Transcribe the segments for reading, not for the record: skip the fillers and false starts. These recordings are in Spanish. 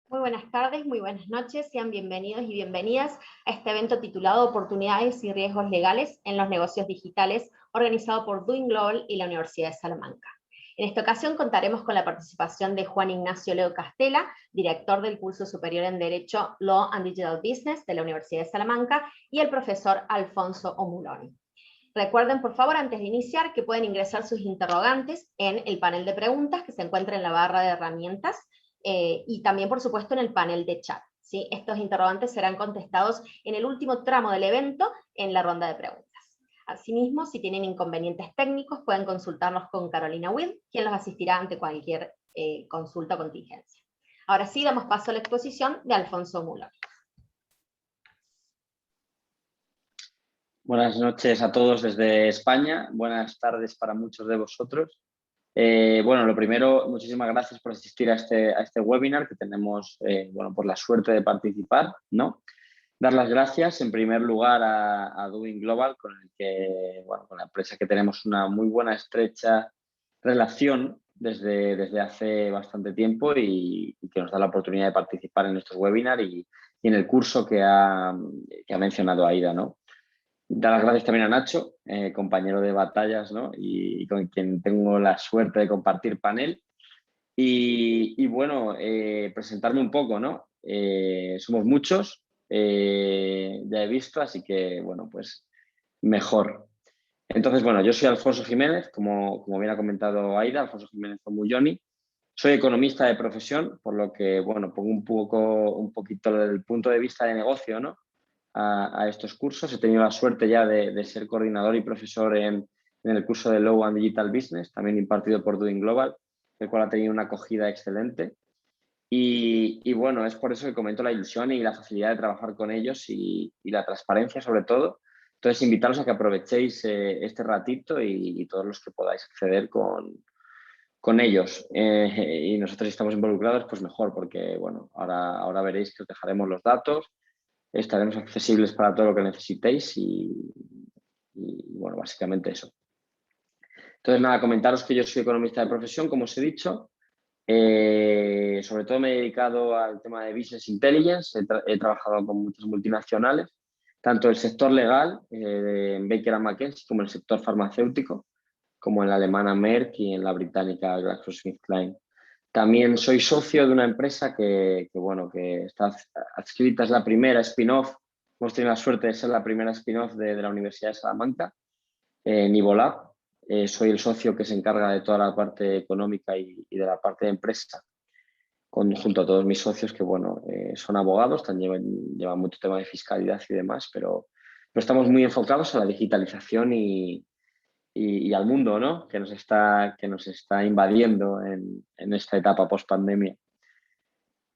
Muy buenas tardes, muy buenas noches, sean bienvenidos y bienvenidas a este evento titulado Oportunidades y Riesgos Legales en los Negocios Digitales, organizado por Doing Global y la Universidad de Salamanca. En esta ocasión contaremos con la participación de Juan Ignacio Leo Castela, director del curso superior en Derecho, Law and Digital Business de la Universidad de Salamanca, y el profesor Alfonso Omuloni. Recuerden, por favor, antes de iniciar, que pueden ingresar sus interrogantes en el panel de preguntas que se encuentra en la barra de herramientas y también, por supuesto, en el panel de chat. ¿Sí? Estos interrogantes serán contestados en el último tramo del evento, en la ronda de preguntas. Asimismo, si tienen inconvenientes técnicos, pueden consultarnos con Carolina Will, quien los asistirá ante cualquier consulta o contingencia. Ahora sí, damos paso a la exposición de Alfonso Muloni. Buenas noches a todos desde España, buenas tardes para muchos de vosotros. Bueno, lo primero, muchísimas gracias por asistir a este webinar que tenemos, por la suerte de participar, ¿no? Dar las gracias en primer lugar a Doing Global, con la empresa que tenemos una muy buena, estrecha relación desde hace bastante tiempo y que nos da la oportunidad de participar en estos webinars y en el curso que ha mencionado Aida, ¿no? Dar las gracias también a Nacho, compañero de batallas, ¿no? Y con quien tengo la suerte de compartir panel. Presentarme un poco, ¿no? Somos muchos, ya he visto, así que, bueno, pues mejor. Entonces, bueno, yo soy Alfonso Jiménez, como bien ha comentado Aida, Alfonso Jiménez Omuloni. Soy economista de profesión, por lo que, bueno, pongo un poquito el punto de vista de negocio, ¿no? A estos cursos. He tenido la suerte ya de ser coordinador y profesor en el curso de Law and Digital Business, también impartido por Doing Global, el cual ha tenido una acogida excelente. Y bueno, es por eso que comento la ilusión y la facilidad de trabajar con ellos y la transparencia sobre todo. Entonces, invitaros a que aprovechéis este ratito y todos los que podáis acceder con ellos. Y nosotros estamos involucrados, pues mejor, porque bueno, ahora veréis que os dejaremos los datos. Estaremos accesibles para todo lo que necesitéis y bueno, básicamente eso. Entonces, nada, comentaros que yo soy economista de profesión, como os he dicho. Sobre todo me he dedicado al tema de Business Intelligence. He trabajado con muchas multinacionales, tanto el sector legal, en Baker McKenzie, como el sector farmacéutico, como en la alemana Merck y en la británica GlaxoSmithKline. También soy socio de una empresa que está adscrita, es la primera spin-off. Hemos tenido la suerte de ser la primera spin-off de la Universidad de Salamanca, Nivolab. Soy el socio que se encarga de toda la parte económica y de la parte de empresa, junto a todos mis socios que son abogados, también llevan mucho tema de fiscalidad y demás, pero estamos muy enfocados a la digitalización y al mundo, ¿no? que nos está invadiendo en esta etapa post-pandemia.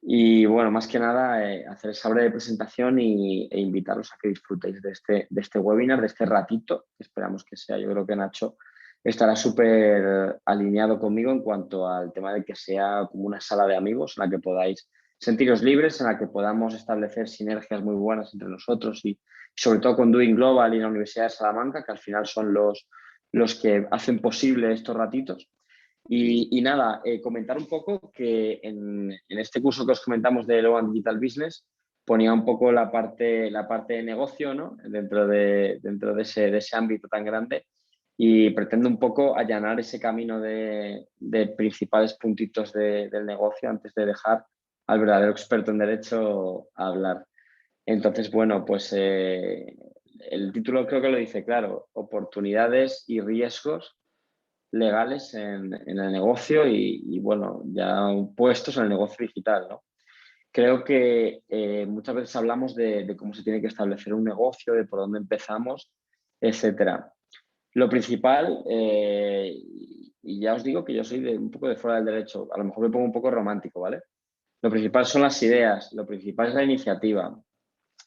Y bueno, más que nada, hacer esa breve presentación e invitaros a que disfrutéis de este webinar, de este ratito, que esperamos que sea. Yo creo que Nacho estará súper alineado conmigo en cuanto al tema de que sea como una sala de amigos en la que podáis sentiros libres, en la que podamos establecer sinergias muy buenas entre nosotros y sobre todo con Doing Global y la Universidad de Salamanca, que al final son los que hacen posible estos ratitos. Y nada, comentar un poco que en este curso que os comentamos de Law and Digital Business ponía un poco la parte de negocio, ¿no? dentro de ese ámbito tan grande, y pretendo un poco allanar ese camino de principales puntitos del negocio antes de dejar al verdadero experto en derecho a hablar. Entonces, bueno, pues el título creo que lo dice claro: oportunidades y riesgos legales en el negocio y bueno, ya puestos en el negocio digital, ¿no? Creo que muchas veces hablamos de cómo se tiene que establecer un negocio, de por dónde empezamos, etcétera. Lo principal, y ya os digo que yo soy un poco de fuera del derecho, a lo mejor me pongo un poco romántico, ¿vale? Lo principal son las ideas, lo principal es la iniciativa,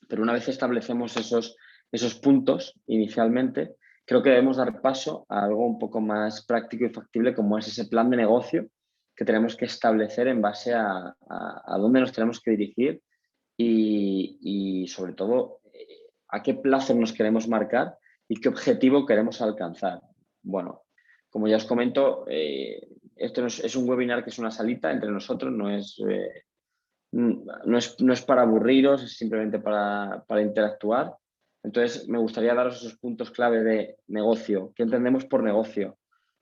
pero una vez establecemos esos puntos inicialmente, creo que debemos dar paso a algo un poco más práctico y factible, como es ese plan de negocio que tenemos que establecer en base a dónde nos tenemos que dirigir y sobre todo, a qué plazo nos queremos marcar y qué objetivo queremos alcanzar. Bueno, como ya os comento, esto es un webinar que es una salita entre nosotros, no es no es para aburriros, es simplemente para interactuar. Entonces, me gustaría daros esos puntos clave de negocio. ¿Qué entendemos por negocio?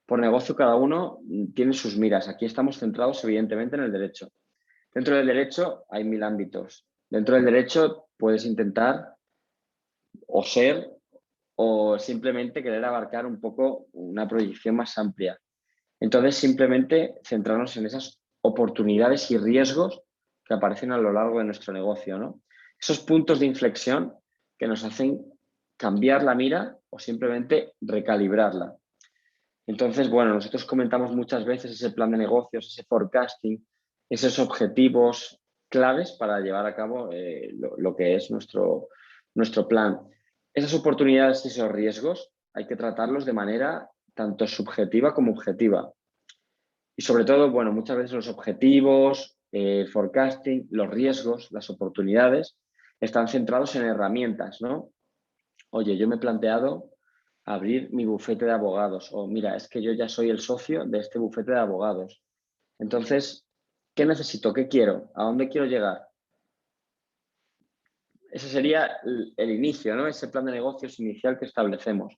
Por negocio cada uno tiene sus miras. Aquí estamos centrados evidentemente en el derecho. Dentro del derecho hay 1000 ámbitos. Dentro del derecho puedes intentar o ser o simplemente querer abarcar un poco una proyección más amplia. Entonces, simplemente centrarnos en esas oportunidades y riesgos que aparecen a lo largo de nuestro negocio, ¿no? Esos puntos de inflexión que nos hacen cambiar la mira o simplemente recalibrarla. Entonces, bueno, nosotros comentamos muchas veces ese plan de negocios, ese forecasting, esos objetivos claves para llevar a cabo lo que es nuestro plan. Esas oportunidades y esos riesgos hay que tratarlos de manera tanto subjetiva como objetiva. Y sobre todo, bueno, muchas veces los objetivos, el forecasting, los riesgos, las oportunidades, están centrados en herramientas, ¿no? Oye, yo me he planteado abrir mi bufete de abogados o mira, es que yo ya soy el socio de este bufete de abogados. Entonces, ¿qué necesito? ¿Qué quiero? ¿A dónde quiero llegar? Ese sería el inicio, ¿no? Ese plan de negocios inicial que establecemos.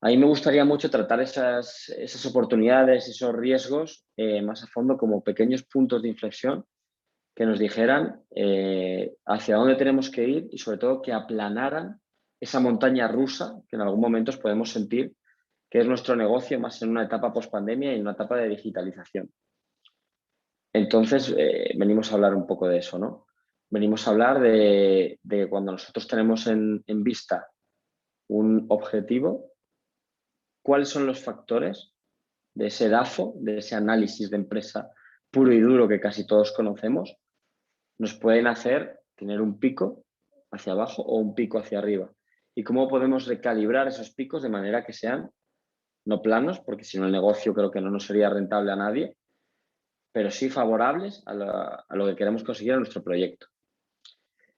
A mí me gustaría mucho tratar esas oportunidades, esos riesgos más a fondo como pequeños puntos de inflexión que nos dijeran hacia dónde tenemos que ir y sobre todo que aplanaran esa montaña rusa que en algún momento podemos sentir que es nuestro negocio más en una etapa post-pandemia y en una etapa de digitalización. Entonces, venimos a hablar un poco de eso, ¿no? Venimos a hablar de cuando nosotros tenemos en vista un objetivo, cuáles son los factores de ese DAFO, de ese análisis de empresa puro y duro que casi todos conocemos, nos pueden hacer tener un pico hacia abajo o un pico hacia arriba. Y cómo podemos recalibrar esos picos de manera que sean no planos, porque si no el negocio creo que no nos sería rentable a nadie, pero sí favorables a lo que queremos conseguir en nuestro proyecto.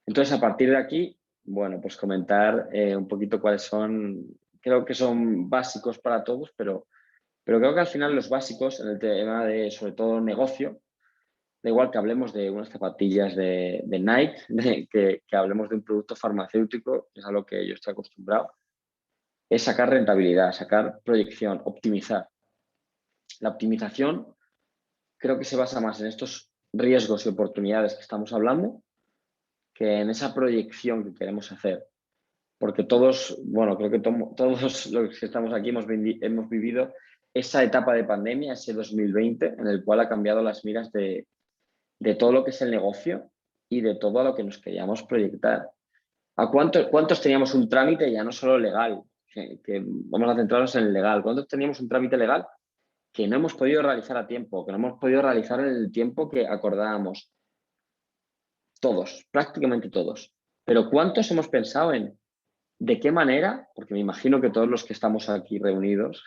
Entonces, a partir de aquí, bueno, pues comentar un poquito cuáles son, creo que son básicos para todos, pero creo que al final los básicos en el tema de, sobre todo, negocio, da igual que hablemos de unas zapatillas de Nike, que hablemos de un producto farmacéutico, que es a lo que yo estoy acostumbrado, es sacar rentabilidad, sacar proyección, optimizar. La optimización creo que se basa más en estos riesgos y oportunidades que estamos hablando que en esa proyección que queremos hacer. Porque todos, bueno, creo que todos los que estamos aquí hemos vivido esa etapa de pandemia, ese 2020, en el cual ha cambiado las miras de todo lo que es el negocio y de todo a lo que nos queríamos proyectar. ¿A cuántos teníamos un trámite ya no solo legal? Que vamos a centrarnos en el legal. ¿Cuántos teníamos un trámite legal que no hemos podido realizar a tiempo, que no hemos podido realizar en el tiempo que acordábamos? Todos, prácticamente todos. Pero ¿cuántos hemos pensado en de qué manera? Porque me imagino que todos los que estamos aquí reunidos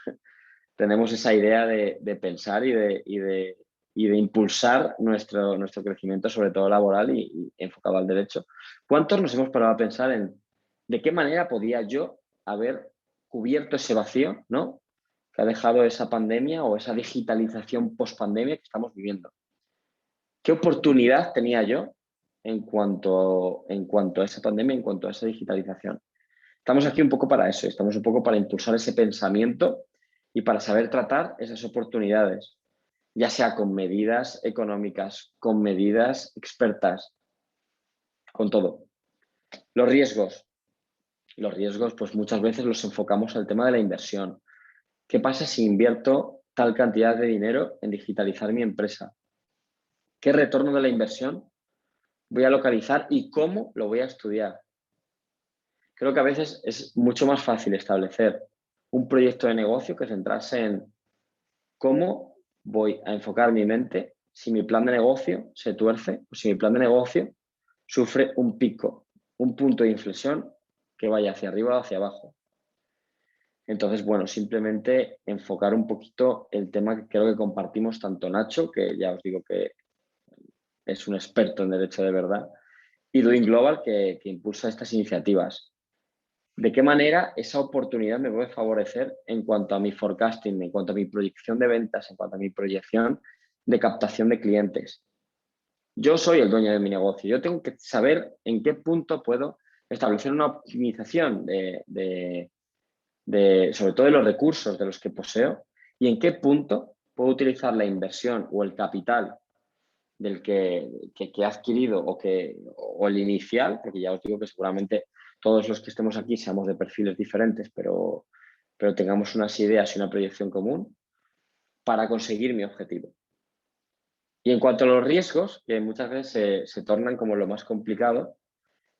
tenemos esa idea de pensar y de impulsar nuestro crecimiento, sobre todo laboral y enfocado al derecho. ¿Cuántos nos hemos parado a pensar en de qué manera podía yo haber cubierto ese vacío, ¿no?, que ha dejado esa pandemia o esa digitalización post-pandemia que estamos viviendo? ¿Qué oportunidad tenía yo en cuanto a esa pandemia, en cuanto a esa digitalización? Estamos aquí un poco para eso, estamos un poco para impulsar ese pensamiento y para saber tratar esas oportunidades, ya sea con medidas económicas, con medidas expertas, con todo. Los riesgos, pues muchas veces los enfocamos al tema de la inversión. ¿Qué pasa si invierto tal cantidad de dinero en digitalizar mi empresa? ¿Qué retorno de la inversión voy a localizar y cómo lo voy a estudiar? Creo que a veces es mucho más fácil establecer un proyecto de negocio que centrarse en cómo voy a enfocar mi mente si mi plan de negocio se tuerce o si mi plan de negocio sufre un pico, un punto de inflexión que vaya hacia arriba o hacia abajo. Entonces, bueno, simplemente enfocar un poquito el tema que creo que compartimos tanto Nacho, que ya os digo que es un experto en derecho de verdad, y Doing Global, que impulsa estas iniciativas. ¿De qué manera esa oportunidad me puede favorecer en cuanto a mi forecasting, en cuanto a mi proyección de ventas, en cuanto a mi proyección de captación de clientes? yo soy el dueño de mi negocio. Yo tengo que saber en qué punto puedo establecer una optimización sobre todo de los recursos de los que poseo y en qué punto puedo utilizar la inversión o el capital del que he adquirido o el inicial, porque ya os digo que seguramente todos los que estemos aquí seamos de perfiles diferentes, pero tengamos unas ideas y una proyección común para conseguir mi objetivo. Y en cuanto a los riesgos, que muchas veces se tornan como lo más complicado,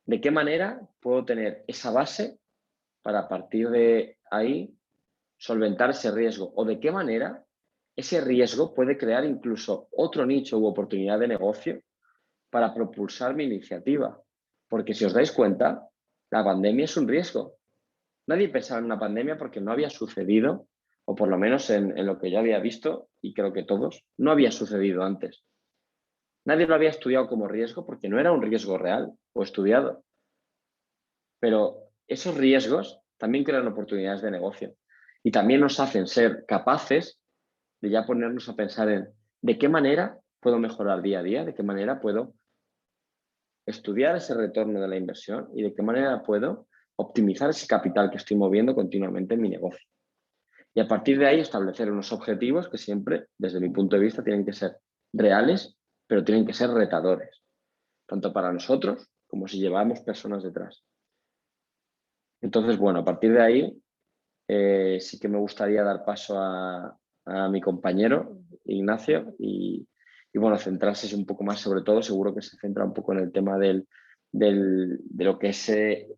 ¿de qué manera puedo tener esa base para a partir de ahí solventar ese riesgo? ¿O de qué manera ese riesgo puede crear incluso otro nicho u oportunidad de negocio para propulsar mi iniciativa? Porque si os dais cuenta, la pandemia es un riesgo. Nadie pensaba en una pandemia porque no había sucedido, o por lo menos en lo que yo había visto, y creo que todos, no había sucedido antes. Nadie lo había estudiado como riesgo porque no era un riesgo real o estudiado. Pero esos riesgos también crean oportunidades de negocio y también nos hacen ser capaces de ya ponernos a pensar en de qué manera puedo mejorar día a día, de qué manera puedo estudiar ese retorno de la inversión y de qué manera puedo optimizar ese capital que estoy moviendo continuamente en mi negocio. Y a partir de ahí establecer unos objetivos que siempre, desde mi punto de vista, tienen que ser reales, pero tienen que ser retadores, tanto para nosotros como si llevamos personas detrás. Entonces, bueno, a partir de ahí sí que me gustaría dar paso a mi compañero Ignacio y bueno, centrarse un poco más, sobre todo, seguro que se centra un poco en el tema de lo que es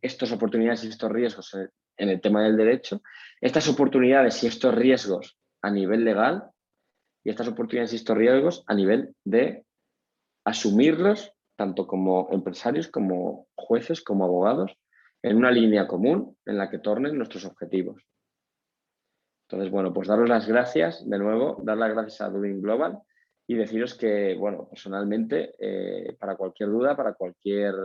estas oportunidades y estos riesgos en el tema del derecho, estas oportunidades y estos riesgos a nivel legal y estas oportunidades y estos riesgos a nivel de asumirlos tanto como empresarios, como jueces, como abogados, en una línea común en la que tornen nuestros objetivos. Entonces, bueno, pues daros las gracias de nuevo, dar las gracias a Doing Global y deciros que, bueno, personalmente, para cualquier duda, para cualquier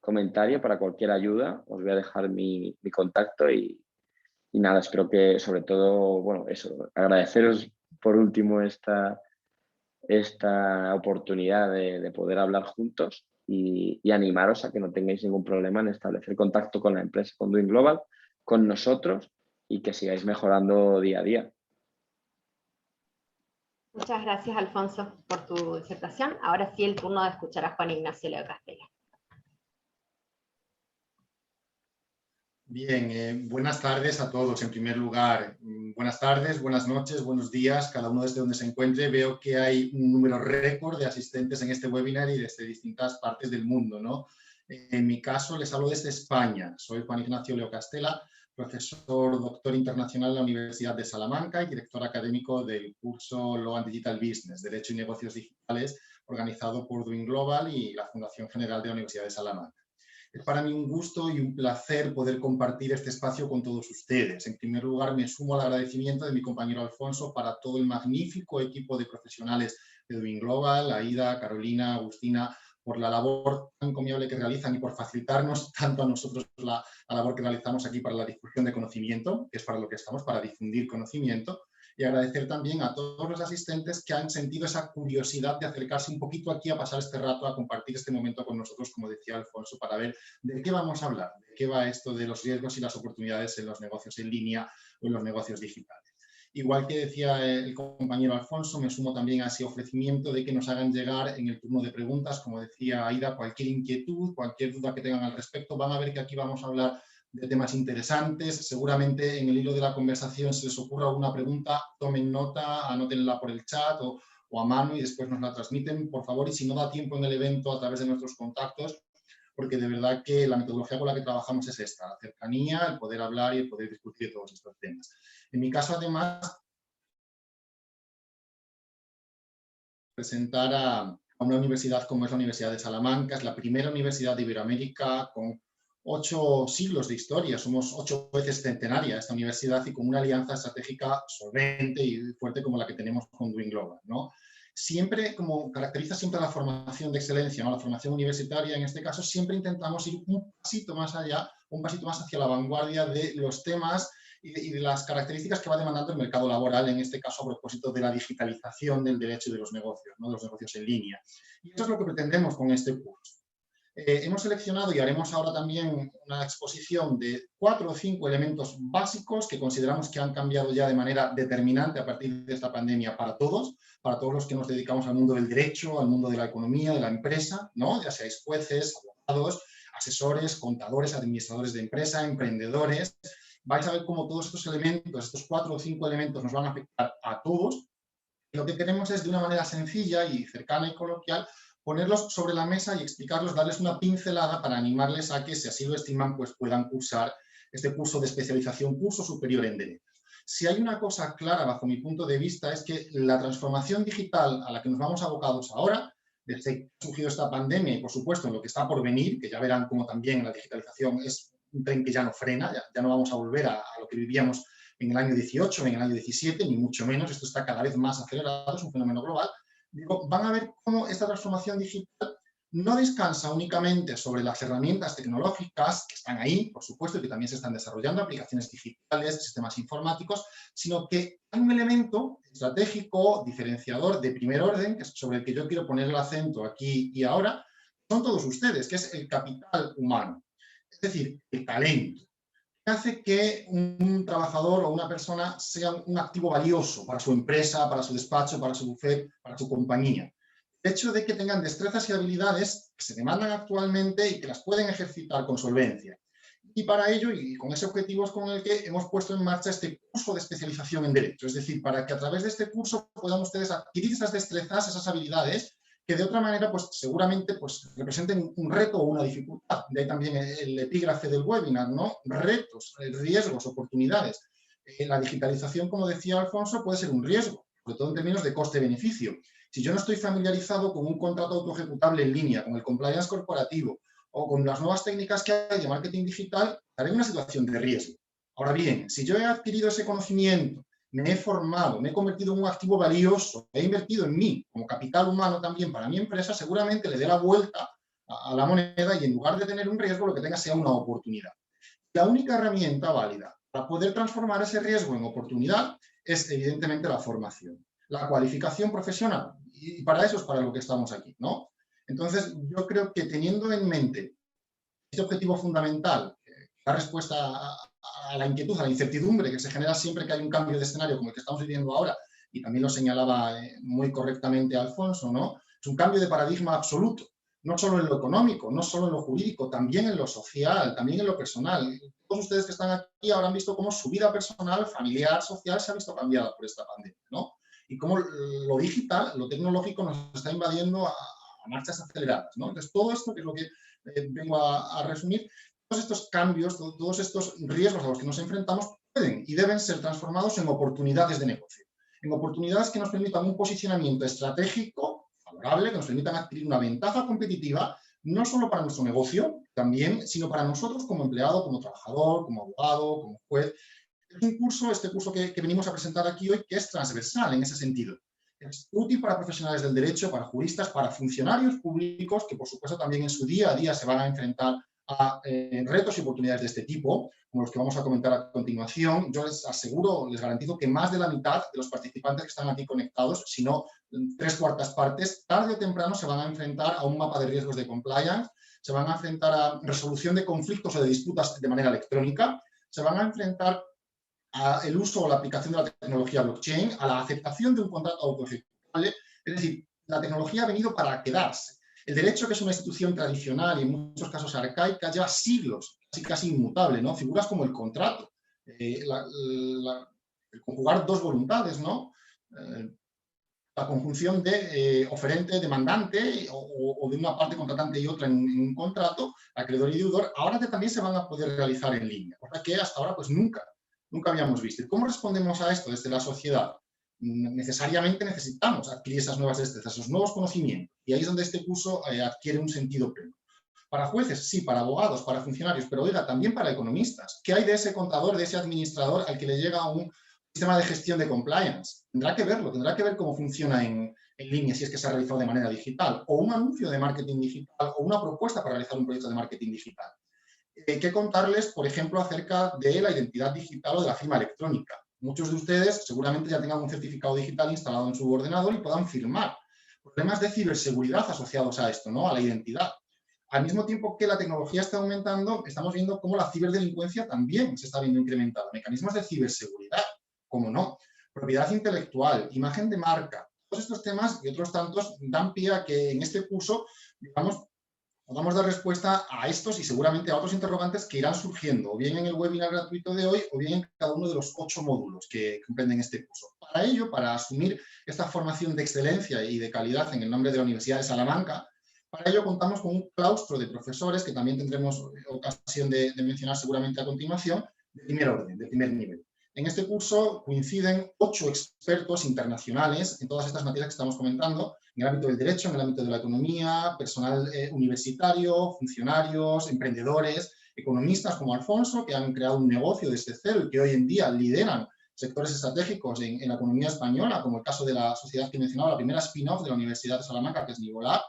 comentario, para cualquier ayuda, os voy a dejar mi contacto y nada, espero que sobre todo, bueno, eso, agradeceros por último esta oportunidad de poder hablar juntos y animaros a que no tengáis ningún problema en establecer contacto con la empresa, con Doing Global, con nosotros y que sigáis mejorando día a día. Muchas gracias, Alfonso, por tu disertación. Ahora sí, el turno de escuchar a Juan Ignacio Leocastela. Bien, buenas tardes a todos. En primer lugar, buenas tardes, buenas noches, buenos días, cada uno desde donde se encuentre. Veo que hay un número récord de asistentes en este webinar y desde distintas partes del mundo, ¿no? En mi caso, les hablo desde España. Soy Juan Ignacio Leocastela, profesor doctor internacional en la Universidad de Salamanca y director académico del curso Law and Digital Business, Derecho y Negocios Digitales, organizado por Doing Global y la Fundación General de la Universidad de Salamanca. Es para mí un gusto y un placer poder compartir este espacio con todos ustedes. En primer lugar, me sumo al agradecimiento de mi compañero Alfonso para todo el magnífico equipo de profesionales de Doing Global, Aida, Carolina, Agustina, por la labor tan encomiable que realizan y por facilitarnos tanto a nosotros la labor que realizamos aquí para la difusión de conocimiento, que es para lo que estamos, para difundir conocimiento. Y agradecer también a todos los asistentes que han sentido esa curiosidad de acercarse un poquito aquí a pasar este rato, a compartir este momento con nosotros, como decía Alfonso, para ver de qué vamos a hablar, de qué va esto de los riesgos y las oportunidades en los negocios en línea o en los negocios digitales. Igual que decía el compañero Alfonso, me sumo también a ese ofrecimiento de que nos hagan llegar en el turno de preguntas, como decía Aida, cualquier inquietud, cualquier duda que tengan al respecto. Van a ver que aquí vamos a hablar de temas interesantes. Seguramente en el hilo de la conversación se les ocurra alguna pregunta, tomen nota, anótenla por el chat o a mano y después nos la transmiten, por favor. Y si no da tiempo en el evento, a través de nuestros contactos, porque de verdad que la metodología con la que trabajamos es esta, la cercanía, el poder hablar y el poder discutir todos estos temas. En mi caso, además, presentar a una universidad como es la Universidad de Salamanca, es la primera universidad de Iberoamérica con 8 siglos de historia, somos 8 veces centenaria esta universidad y con una alianza estratégica solvente y fuerte como la que tenemos con Doing Global, ¿no? Siempre, como caracteriza siempre la formación de excelencia, ¿no? La formación universitaria, en este caso, siempre intentamos ir un pasito más allá, un pasito más hacia la vanguardia de los temas y de las características que va demandando el mercado laboral, en este caso a propósito de la digitalización del derecho y de los negocios, ¿no? De los negocios en línea. Y eso es lo que pretendemos con este curso. Hemos seleccionado y haremos ahora también una exposición de 4 o 5 elementos básicos que consideramos que han cambiado ya de manera determinante a partir de esta pandemia para todos los que nos dedicamos al mundo del derecho, al mundo de la economía, de la empresa, ¿no? Ya seáis jueces, abogados, asesores, contadores, administradores de empresa, emprendedores. Vais a ver cómo todos estos elementos, estos 4 o 5 elementos nos van a afectar a todos. Lo que queremos es, de una manera sencilla y cercana y coloquial, ponerlos sobre la mesa y explicarlos, darles una pincelada para animarles a que, si así lo estiman, pues puedan cursar este curso de especialización, curso superior en Derecho. Si hay una cosa clara, bajo mi punto de vista, es que la transformación digital a la que nos vamos abocados ahora, desde que ha surgido esta pandemia y, por supuesto, en lo que está por venir, que ya verán cómo también la digitalización es un tren que ya no frena, ya no vamos a volver a lo que vivíamos en el año 18, en el año 17, ni mucho menos, esto está cada vez más acelerado, es un fenómeno global. Digo, van a ver cómo esta transformación digital no descansa únicamente sobre las herramientas tecnológicas que están ahí, por supuesto, y que también se están desarrollando, aplicaciones digitales, sistemas informáticos, sino que hay un elemento estratégico, diferenciador, de primer orden, que es sobre el que yo quiero poner el acento aquí y ahora, son todos ustedes, que es el capital humano, es decir, el talento. Hace que un trabajador o una persona sea un activo valioso para su empresa, para su despacho, para su bufete, para su compañía. El hecho de que tengan destrezas y habilidades que se demandan actualmente y que las pueden ejercitar con solvencia. Y para ello, y con ese objetivo, es con el que hemos puesto en marcha este curso de especialización en Derecho. Es decir, para que a través de este curso puedan ustedes adquirir esas destrezas, esas habilidades, que de otra manera, pues seguramente representen un reto o una dificultad. De ahí también el epígrafe del webinar, ¿no? Retos, riesgos, oportunidades. La digitalización, como decía Alfonso, puede ser un riesgo, sobre todo en términos de coste-beneficio. Si yo no estoy familiarizado con un contrato autoejecutable en línea, con el compliance corporativo o con las nuevas técnicas que hay de marketing digital, estaré en una situación de riesgo. Ahora bien, si yo he adquirido ese conocimiento, me he formado, me he convertido en un activo valioso, he invertido en mí como capital humano también para mi empresa, seguramente le dé la vuelta a la moneda y en lugar de tener un riesgo, lo que tenga sea una oportunidad. La única herramienta válida para poder transformar ese riesgo en oportunidad es evidentemente la formación, la cualificación profesional, y para eso es para lo que estamos aquí, ¿no? Entonces, yo creo que teniendo en mente este objetivo fundamental, la respuesta a la inquietud, a la incertidumbre que se genera siempre que hay un cambio de escenario como el que estamos viviendo ahora, y también lo señalaba muy correctamente Alfonso, ¿no? Es un cambio de paradigma absoluto, no solo en lo económico, no solo en lo jurídico, también en lo social, también en lo personal. Todos ustedes que están aquí habrán visto cómo su vida personal, familiar, social se ha visto cambiada por esta pandemia, ¿no? Y cómo lo digital, lo tecnológico nos está invadiendo a marchas aceleradas, ¿no? Entonces, todo esto, que es lo que vengo a resumir, todos estos cambios, todos estos riesgos a los que nos enfrentamos pueden y deben ser transformados en oportunidades de negocio, en oportunidades que nos permitan un posicionamiento estratégico favorable, que nos permitan adquirir una ventaja competitiva, no solo para nuestro negocio, también, sino para nosotros como empleado, como trabajador, como abogado, como juez. Es un curso, este curso que venimos a presentar aquí hoy, que es transversal en ese sentido. Es útil para profesionales del derecho, para juristas, para funcionarios públicos, que por supuesto también en su día a día se van a enfrentar a retos y oportunidades de este tipo, como los que vamos a comentar a continuación. Yo les aseguro, les garantizo que más de la mitad de los participantes que están aquí conectados, si no 3/4 partes, tarde o temprano se van a enfrentar a un mapa de riesgos de compliance, se van a enfrentar a resolución de conflictos o de disputas de manera electrónica, se van a enfrentar al uso o la aplicación de la tecnología blockchain, a la aceptación de un contrato autoejecutable. Es decir, la tecnología ha venido para quedarse. El derecho, que es una institución tradicional y en muchos casos arcaica, lleva siglos, casi inmutable, ¿no? Figuras como el contrato, el conjugar dos voluntades, ¿no? La conjunción de oferente, demandante o de una parte contratante y otra en un contrato, acreedor y deudor, ahora también se van a poder realizar en línea, cosa que hasta ahora pues nunca habíamos visto. ¿Y cómo respondemos a esto desde la sociedad? Necesariamente necesitamos adquirir esas nuevas destrezas, esos nuevos conocimientos, y ahí es donde este curso adquiere un sentido pleno. Para jueces, sí, para abogados, para funcionarios, pero oiga, también para economistas. ¿Qué hay de ese contador, de ese administrador al que le llega un sistema de gestión de compliance? Tendrá que verlo, tendrá que ver cómo funciona en línea si es que se ha realizado de manera digital, o un anuncio de marketing digital, o una propuesta para realizar un proyecto de marketing digital. que contarles, por ejemplo, acerca de la identidad digital o de la firma electrónica. Muchos de ustedes seguramente ya tengan un certificado digital instalado en su ordenador y puedan firmar. Problemas de ciberseguridad asociados a esto, ¿no? A la identidad. Al mismo tiempo que la tecnología está aumentando, estamos viendo cómo la ciberdelincuencia también se está viendo incrementada. Mecanismos de ciberseguridad, cómo no. Propiedad intelectual, imagen de marca. Todos estos temas y otros tantos dan pie a que en este curso, digamos, podamos dar respuesta a estos y seguramente a otros interrogantes que irán surgiendo, o bien en el webinar gratuito de hoy, o bien en cada uno de los 8 módulos que comprenden este curso. Para ello, para asumir esta formación de excelencia y de calidad en el nombre de la Universidad de Salamanca, para ello contamos con un claustro de profesores, que también tendremos ocasión de mencionar seguramente a continuación, de primer orden, de primer nivel. En este curso coinciden 8 expertos internacionales en todas estas materias que estamos comentando, en el ámbito del derecho, en el ámbito de la economía, personal universitario, funcionarios, emprendedores, economistas como Alfonso, que han creado un negocio desde cero y que hoy en día lideran sectores estratégicos en la economía española, como el caso de la sociedad que he mencionado, la primera spin-off de la Universidad de Salamanca, que es Nivolab.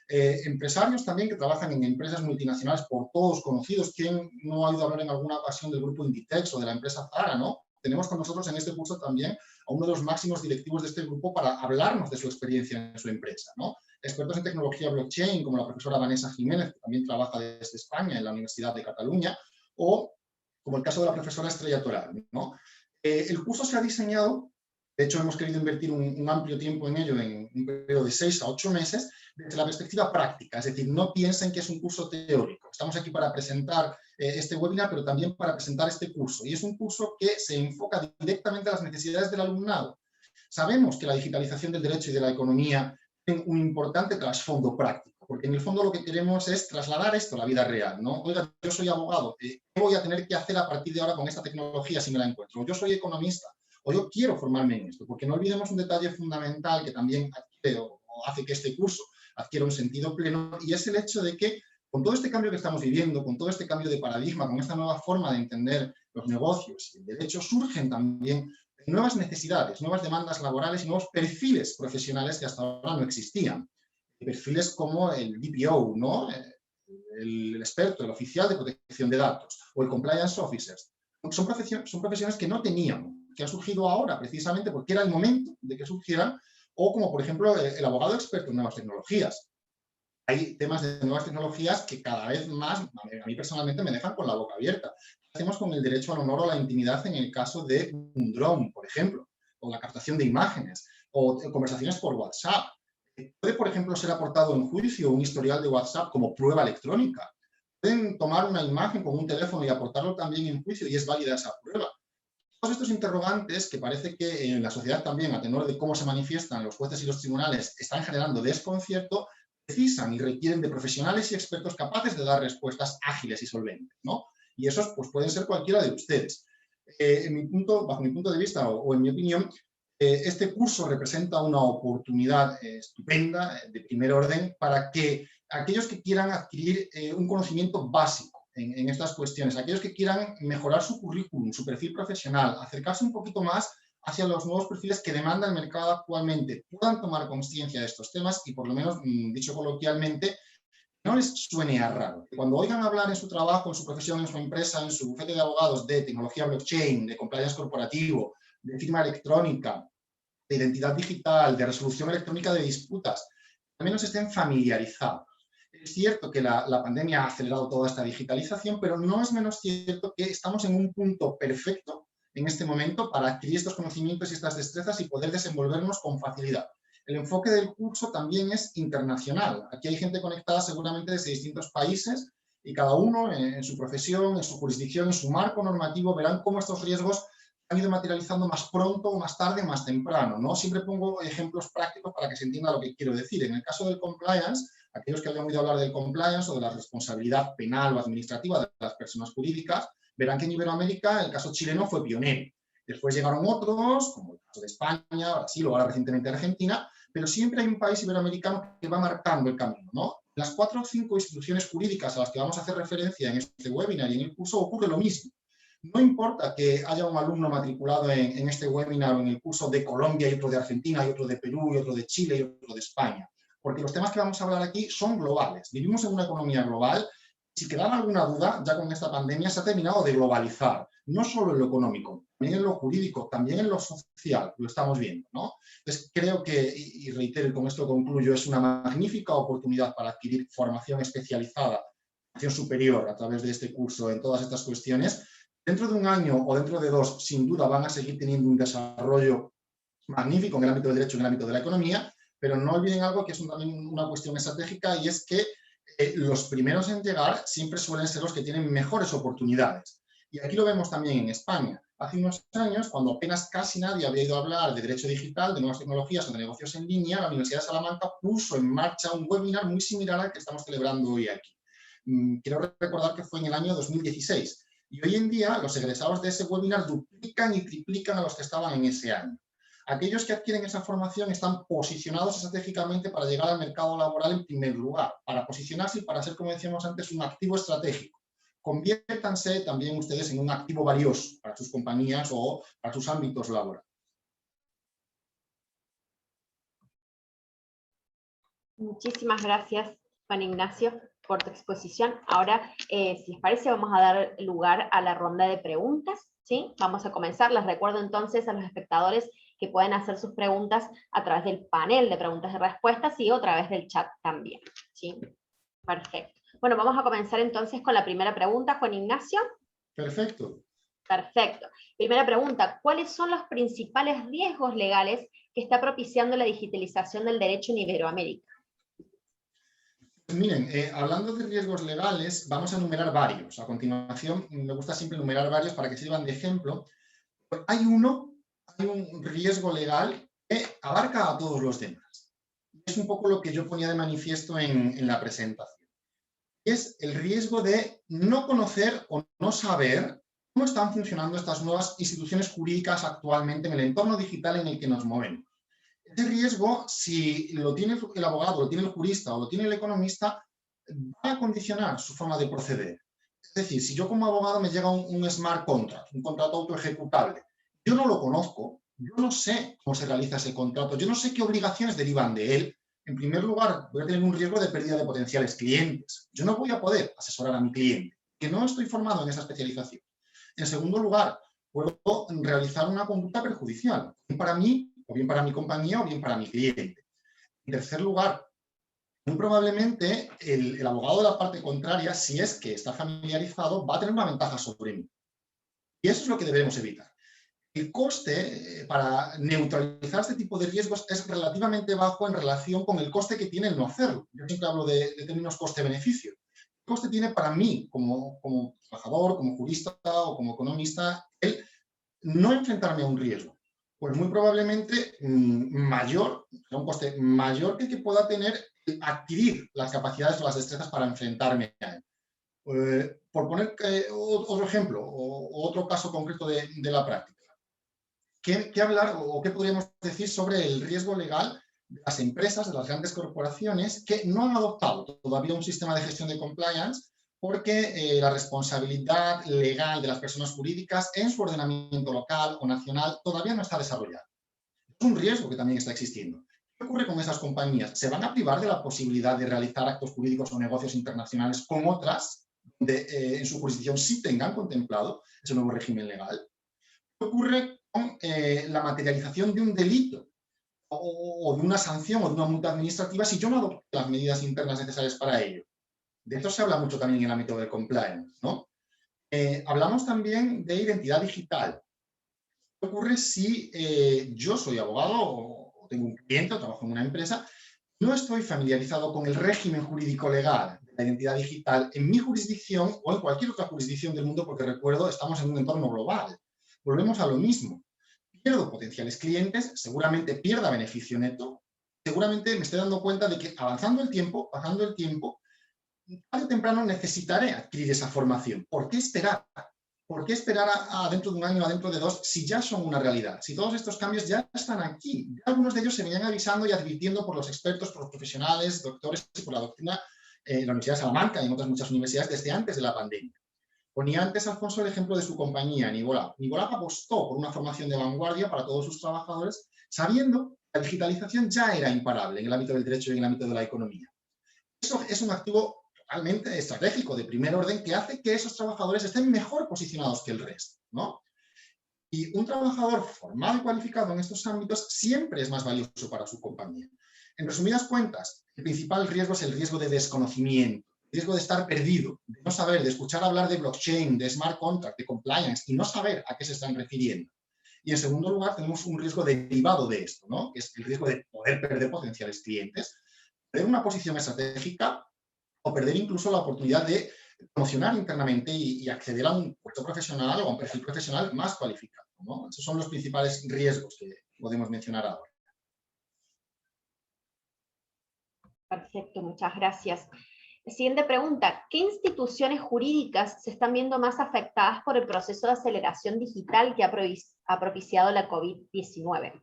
Empresarios también que trabajan en empresas multinacionales por todos conocidos. ¿Quién no ha oído hablar en alguna ocasión del grupo Inditex o de la empresa Zara, no? Tenemos con nosotros en este curso también a uno de los máximos directivos de este grupo para hablarnos de su experiencia en su empresa, ¿no? Expertos en tecnología blockchain, como la profesora Vanessa Jiménez, que también trabaja desde España en la Universidad de Cataluña, o como el caso de la profesora Estrella Toral, ¿no? El curso se ha diseñado, de hecho hemos querido invertir un amplio tiempo en ello, en un periodo de 6 a 8 meses, desde la perspectiva práctica, es decir, no piensen que es un curso teórico. Estamos aquí para presentar este webinar, pero también para presentar este curso. Y es un curso que se enfoca directamente a las necesidades del alumnado. Sabemos que la digitalización del derecho y de la economía tiene un importante trasfondo práctico, porque en el fondo lo que queremos es trasladar esto a la vida real, ¿no? Oiga, yo soy abogado, ¿qué voy a tener que hacer a partir de ahora con esta tecnología si me la encuentro? Yo soy economista, o yo quiero formarme en esto, porque no olvidemos un detalle fundamental que también adquiere o hace que este curso adquiera un sentido pleno, y es el hecho de que con todo este cambio que estamos viviendo, con todo este cambio de paradigma, con esta nueva forma de entender los negocios y el derecho, surgen también nuevas necesidades, nuevas demandas laborales y nuevos perfiles profesionales que hasta ahora no existían. Perfiles como el DPO, ¿no? El experto, el oficial de protección de datos, o el compliance officer. Son profesiones que no teníamos, que han surgido ahora precisamente porque era el momento de que surgieran, o como por ejemplo el abogado experto en nuevas tecnologías. Hay temas de nuevas tecnologías que cada vez más, a mí personalmente, me dejan con la boca abierta. ¿Qué hacemos con el derecho al honor o a la intimidad en el caso de un dron, por ejemplo? O la captación de imágenes, o conversaciones por WhatsApp. ¿Puede, por ejemplo, ser aportado en juicio un historial de WhatsApp como prueba electrónica? ¿Pueden tomar una imagen con un teléfono y aportarlo también en juicio y es válida esa prueba? Todos estos interrogantes que parece que en la sociedad también, a tenor de cómo se manifiestan los jueces y los tribunales, están generando desconcierto, precisan y requieren de profesionales y expertos capaces de dar respuestas ágiles y solventes, ¿no? Y esos pues, pueden ser cualquiera de ustedes. Bajo mi punto de vista o en mi opinión, este curso representa una oportunidad estupenda, de primer orden, para que aquellos que quieran adquirir un conocimiento básico en estas cuestiones, aquellos que quieran mejorar su currículum, su perfil profesional, acercarse un poquito más hacia los nuevos perfiles que demanda el mercado actualmente, puedan tomar conciencia de estos temas y, por lo menos, dicho coloquialmente, no les suene a raro. Cuando oigan hablar en su trabajo, en su profesión, en su empresa, en su bufete de abogados de tecnología blockchain, de compliance corporativo, de firma electrónica, de identidad digital, de resolución electrónica de disputas, al menos estén familiarizados. Es cierto que la pandemia ha acelerado toda esta digitalización, pero no es menos cierto que estamos en un punto perfecto en este momento para adquirir estos conocimientos y estas destrezas y poder desenvolvernos con facilidad. El enfoque del curso también es internacional. Aquí hay gente conectada seguramente desde distintos países y cada uno en su profesión, en su jurisdicción, en su marco normativo, verán cómo estos riesgos han ido materializando más pronto o más tarde, más temprano, ¿no? Siempre pongo ejemplos prácticos para que se entienda lo que quiero decir. En el caso del compliance, aquellos que hayan oído hablar del compliance o de la responsabilidad penal o administrativa de las personas jurídicas, verán que en Iberoamérica el caso chileno fue pionero. Después llegaron otros, como el caso de España, Brasil o ahora recientemente Argentina, pero siempre hay un país iberoamericano que va marcando el camino, ¿no? Las 4 o 5 instituciones jurídicas a las que vamos a hacer referencia en este webinar y en el curso ocurre lo mismo. No importa que haya un alumno matriculado en este webinar o en el curso de Colombia y otro de Argentina y otro de Perú y otro de Chile y otro de España, porque los temas que vamos a hablar aquí son globales. Vivimos en una economía global Si quedaba alguna duda, ya con esta pandemia se ha terminado de globalizar, no solo en lo económico, también en lo jurídico, también en lo social, lo estamos viendo, ¿no? Entonces creo que, y reitero y con esto concluyo, es una magnífica oportunidad para adquirir formación especializada, formación superior a través de este curso en todas estas cuestiones. Dentro de un año o dentro de 2, sin duda van a seguir teniendo un desarrollo magnífico en el ámbito del derecho y en el ámbito de la economía, pero no olviden algo que es también una cuestión estratégica, y es que los primeros en llegar siempre suelen ser los que tienen mejores oportunidades. Y aquí lo vemos también en España. Hace unos años, cuando apenas casi nadie había ido a hablar de derecho digital, de nuevas tecnologías o de negocios en línea, la Universidad de Salamanca puso en marcha un webinar muy similar al que estamos celebrando hoy aquí. Quiero recordar que fue en el año 2016. Y hoy en día los egresados de ese webinar duplican y triplican a los que estaban en ese año. Aquellos que adquieren esa formación están posicionados estratégicamente para llegar al mercado laboral en primer lugar, para posicionarse y para ser, como decíamos antes, un activo estratégico. Conviértanse también ustedes en un activo valioso para sus compañías o para sus ámbitos laborales. Muchísimas gracias, Juan Ignacio, por tu exposición. Ahora, si les parece, vamos a dar lugar a la ronda de preguntas, ¿sí? Vamos a comenzar. Les recuerdo entonces a los espectadores que pueden hacer sus preguntas a través del panel de preguntas y respuestas y a través del chat también, ¿sí? Perfecto. Bueno, vamos a comenzar entonces con la primera pregunta, Juan Ignacio. Perfecto. Perfecto. Primera pregunta, ¿cuáles son los principales riesgos legales que está propiciando la digitalización del derecho en Iberoamérica? Miren, hablando de riesgos legales, vamos a enumerar varios. A continuación, me gusta siempre enumerar varios para que sirvan de ejemplo. Hay un riesgo legal que abarca a todos los demás. Es un poco lo que yo ponía de manifiesto en la presentación. Es el riesgo de no conocer o no saber cómo están funcionando estas nuevas instituciones jurídicas actualmente en el entorno digital en el que nos movemos. Ese riesgo, si lo tiene el abogado, lo tiene el jurista o lo tiene el economista, va a condicionar su forma de proceder. Es decir, si yo como abogado me llega un smart contract, un contrato autoejecutable, yo no lo conozco, yo no sé cómo se realiza ese contrato, yo no sé qué obligaciones derivan de él. En primer lugar, voy a tener un riesgo de pérdida de potenciales clientes. Yo no voy a poder asesorar a mi cliente, que no estoy formado en esa especialización. En segundo lugar, puedo realizar una conducta perjudicial, para mí, o bien para mi compañía, o bien para mi cliente. En tercer lugar, muy probablemente el abogado de la parte contraria, si es que está familiarizado, va a tener una ventaja sobre mí. Y eso es lo que debemos evitar. El coste para neutralizar este tipo de riesgos es relativamente bajo en relación con el coste que tiene el no hacerlo. Yo siempre hablo de términos coste-beneficio. ¿Qué coste tiene para mí, como trabajador, como jurista o como economista, el no enfrentarme a un riesgo? Pues muy probablemente mayor, un coste mayor que el que pueda tener adquirir las capacidades o las destrezas para enfrentarme a él. Por poner otro ejemplo o otro caso concreto de la práctica. ¿Qué hablar o qué podríamos decir sobre el riesgo legal de las empresas, de las grandes corporaciones que no han adoptado todavía un sistema de gestión de compliance porque la responsabilidad legal de las personas jurídicas en su ordenamiento local o nacional todavía no está desarrollada? Es un riesgo que también está existiendo. ¿Qué ocurre con esas compañías? ¿Se van a privar de la posibilidad de realizar actos jurídicos o negocios internacionales con otras donde en su jurisdicción sí tengan contemplado ese nuevo régimen legal? ¿Qué ocurre con la materialización de un delito o de una sanción o de una multa administrativa si yo no adopto las medidas internas necesarias para ello? De esto se habla mucho también en el ámbito del compliance, ¿no? Hablamos también de identidad digital. ¿Qué ocurre si yo soy abogado o tengo un cliente o trabajo en una empresa, no estoy familiarizado con el régimen jurídico legal de la identidad digital en mi jurisdicción o en cualquier otra jurisdicción del mundo? Porque recuerdo, estamos en un entorno global. Volvemos a lo mismo. Pierdo potenciales clientes, seguramente pierda beneficio neto, seguramente me estoy dando cuenta de que avanzando el tiempo, pasando el tiempo, tarde o temprano necesitaré adquirir esa formación. ¿Por qué esperar? ¿Por qué esperar a dentro de un año, a dentro de 2, si ya son una realidad? Si todos estos cambios ya están aquí. Algunos de ellos se venían avisando y advirtiendo por los expertos, por los profesionales, doctores y por la doctrina en la Universidad de Salamanca y en otras muchas universidades desde antes de la pandemia. Ponía antes, Alfonso, el ejemplo de su compañía, Nivolab. Nivolab apostó por una formación de vanguardia para todos sus trabajadores, sabiendo que la digitalización ya era imparable en el ámbito del derecho y en el ámbito de la economía. Eso es un activo totalmente estratégico, de primer orden, que hace que esos trabajadores estén mejor posicionados que el resto, ¿no? Y un trabajador formado y cualificado en estos ámbitos siempre es más valioso para su compañía. En resumidas cuentas, el principal riesgo es el riesgo de desconocimiento, el riesgo de estar perdido, de no saber, de escuchar hablar de blockchain, de smart contract, de compliance y no saber a qué se están refiriendo. Y en segundo lugar, tenemos un riesgo derivado de esto, ¿no? Que es el riesgo de poder perder potenciales clientes, perder una posición estratégica o perder incluso la oportunidad de promocionar internamente y acceder a un puesto profesional o a un perfil profesional más cualificado, ¿no? Esos son los principales riesgos que podemos mencionar ahora. Perfecto, muchas gracias. Siguiente pregunta, ¿qué instituciones jurídicas se están viendo más afectadas por el proceso de aceleración digital que ha propiciado la COVID-19?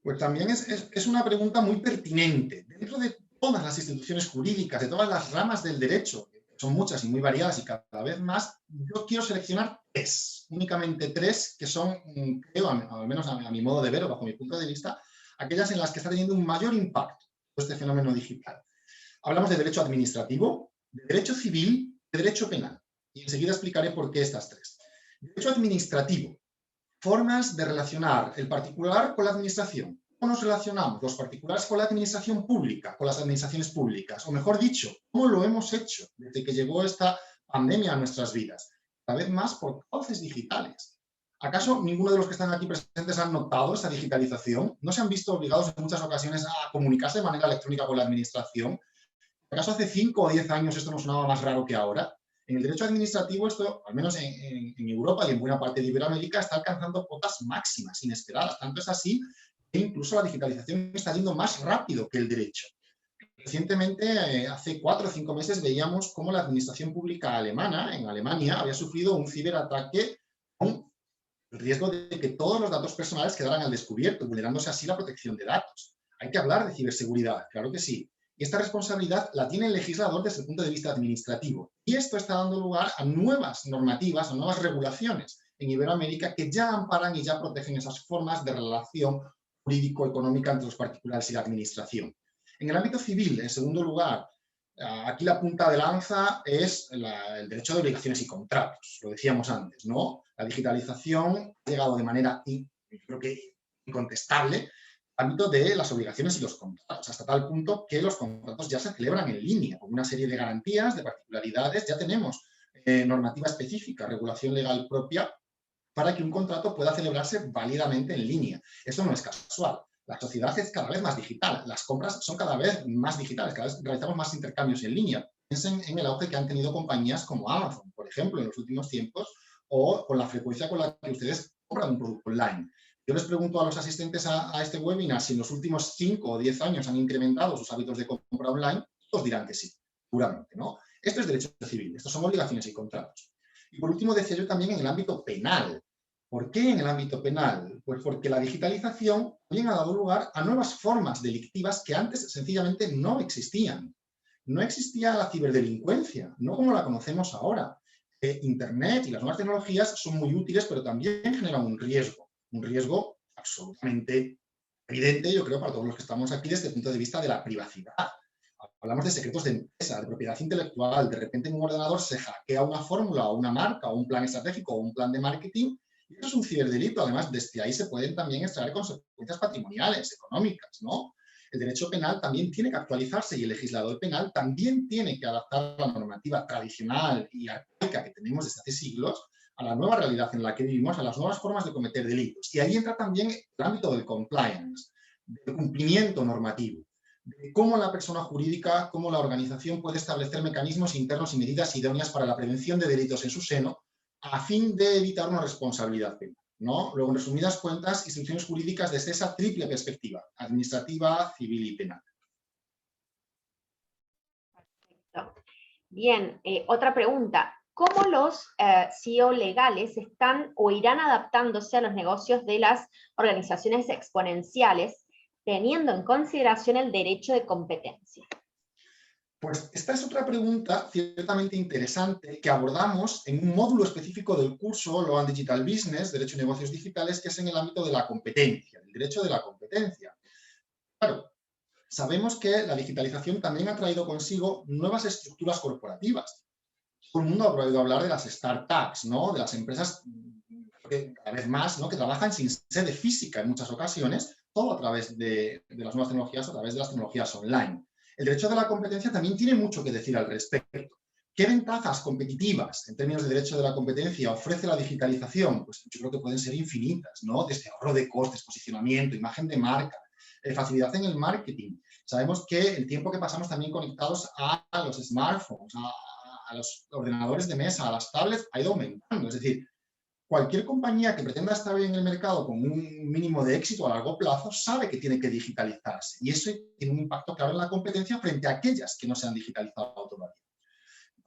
Pues también es una pregunta muy pertinente. Dentro de todas las instituciones jurídicas, de todas las ramas del derecho, que son muchas y muy variadas y cada vez más, yo quiero seleccionar tres, únicamente tres, que son, creo, al menos a mi modo de ver o bajo mi punto de vista, aquellas en las que está teniendo un mayor impacto este fenómeno digital. Hablamos de derecho administrativo, de derecho civil, de derecho penal. Y enseguida explicaré por qué estas tres. Derecho administrativo. Formas de relacionar el particular con la administración. ¿Cómo nos relacionamos los particulares con la administración pública, con las administraciones públicas? O mejor dicho, ¿cómo lo hemos hecho desde que llegó esta pandemia a nuestras vidas? Cada vez más por cauces digitales. ¿Acaso ninguno de los que están aquí presentes han notado esa digitalización? ¿No se han visto obligados en muchas ocasiones a comunicarse de manera electrónica con la administración? ¿Acaso hace 5 o 10 años esto no sonaba más raro que ahora? En el derecho administrativo esto, al menos en Europa y en buena parte de Iberoamérica, está alcanzando cotas máximas, inesperadas. Tanto es así que incluso la digitalización está yendo más rápido que el derecho. Recientemente, hace 4 o 5 meses, veíamos cómo la administración pública alemana, en Alemania, había sufrido un ciberataque con el riesgo de que todos los datos personales quedaran al descubierto, vulnerándose así la protección de datos. Hay que hablar de ciberseguridad, claro que sí. Y esta responsabilidad la tiene el legislador desde el punto de vista administrativo. Y esto está dando lugar a nuevas normativas, a nuevas regulaciones en Iberoamérica que ya amparan y ya protegen esas formas de relación jurídico-económica entre los particulares y la administración. En el ámbito civil, en segundo lugar, aquí la punta de lanza es el derecho de obligaciones y contratos, lo decíamos antes, ¿no? La digitalización ha llegado de manera, creo que incontestable, al ámbito de las obligaciones y los contratos, hasta tal punto que los contratos ya se celebran en línea, con una serie de garantías, de particularidades, ya tenemos normativa específica, regulación legal propia, para que un contrato pueda celebrarse válidamente en línea. Esto no es casual. La sociedad es cada vez más digital, las compras son cada vez más digitales, cada vez realizamos más intercambios en línea. Piensen en el auge que han tenido compañías como Amazon, por ejemplo, en los últimos tiempos, o con la frecuencia con la que ustedes compran un producto online. Yo les pregunto a los asistentes a este webinar si en los últimos 5 o 10 años han incrementado sus hábitos de compra online, todos dirán que sí, seguramente, ¿no? Esto es derecho civil, estos son obligaciones y contratos. Y por último, decía yo también en el ámbito penal. ¿Por qué en el ámbito penal? Pues porque la digitalización también ha dado lugar a nuevas formas delictivas que antes sencillamente no existían. No existía la ciberdelincuencia, no como la conocemos ahora. Internet y las nuevas tecnologías son muy útiles, pero también generan un riesgo absolutamente evidente, yo creo, para todos los que estamos aquí desde el punto de vista de la privacidad. Hablamos de secretos de empresa, de propiedad intelectual, de repente en un ordenador se hackea una fórmula o una marca o un plan estratégico o un plan de marketing. Y eso es un ciberdelito. Además, desde ahí se pueden también extraer consecuencias patrimoniales, económicas, ¿no? El derecho penal también tiene que actualizarse y el legislador penal también tiene que adaptar la normativa tradicional y arcaica que tenemos desde hace siglos a la nueva realidad en la que vivimos, a las nuevas formas de cometer delitos. Y ahí entra también el ámbito del compliance, del cumplimiento normativo, de cómo la persona jurídica, cómo la organización puede establecer mecanismos internos y medidas idóneas para la prevención de delitos en su seno, a fin de evitar una responsabilidad penal, ¿no? Luego, en resumidas cuentas, instituciones jurídicas desde esa triple perspectiva, administrativa, civil y penal. Perfecto. Bien, otra pregunta. ¿Cómo los CEO legales están o irán adaptándose a los negocios de las organizaciones exponenciales, teniendo en consideración el derecho de competencia? Pues esta es otra pregunta ciertamente interesante que abordamos en un módulo específico del curso Law and Digital Business, Derecho y Negocios Digitales, que es en el ámbito de la competencia, del derecho de la competencia. Claro, sabemos que la digitalización también ha traído consigo nuevas estructuras corporativas. Todo el mundo ha oído hablar de las startups, ¿no? De las empresas que cada vez más, ¿no? Que trabajan sin sede física en muchas ocasiones, todo a través de las nuevas tecnologías, a través de las tecnologías online. El derecho de la competencia también tiene mucho que decir al respecto. ¿Qué ventajas competitivas en términos de derecho de la competencia ofrece la digitalización? Pues yo creo que pueden ser infinitas, ¿no? Desde ahorro de costes, posicionamiento, imagen de marca, facilidad en el marketing. Sabemos que el tiempo que pasamos también conectados a los smartphones, a los ordenadores de mesa, a las tablets, ha ido aumentando. Es decir, cualquier compañía que pretenda estar bien en el mercado con un mínimo de éxito a largo plazo sabe que tiene que digitalizarse. Y eso tiene un impacto claro en la competencia frente a aquellas que no se han digitalizado todavía.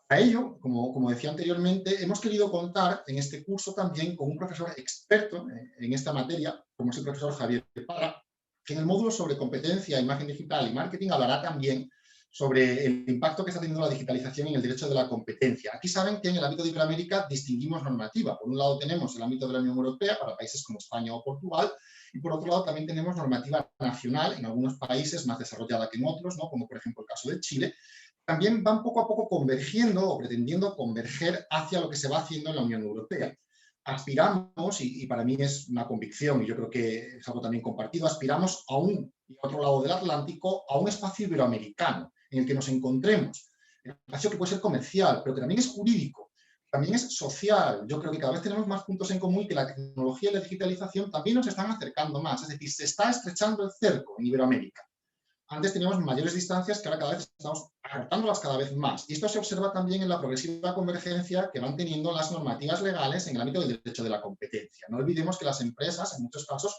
Para ello, como decía anteriormente, hemos querido contar en este curso también con un profesor experto en esta materia, como es el profesor Javier Parra, que en el módulo sobre competencia, imagen digital y marketing hablará también sobre el impacto que está teniendo la digitalización en el derecho de la competencia. Aquí saben que en el ámbito de Iberoamérica distinguimos normativa. Por un lado tenemos el ámbito de la Unión Europea para países como España o Portugal, y por otro lado también tenemos normativa nacional en algunos países más desarrollada que en otros, ¿no? Como por ejemplo el caso de Chile. También van poco a poco convergiendo o pretendiendo converger hacia lo que se va haciendo en la Unión Europea. Aspiramos, y para mí es una convicción, y yo creo que es algo también compartido, aspiramos a un, y a otro lado del Atlántico, a un espacio iberoamericano en el que nos encontremos. Un espacio que puede ser comercial, pero que también es jurídico, también es social. Yo creo que cada vez tenemos más puntos en común y que la tecnología y la digitalización también nos están acercando más. Es decir, se está estrechando el cerco en Iberoamérica. Antes teníamos mayores distancias que ahora cada vez estamos acortándolas cada vez más. Y esto se observa también en la progresiva convergencia que van teniendo las normativas legales en el ámbito del derecho de la competencia. No olvidemos que las empresas, en muchos casos,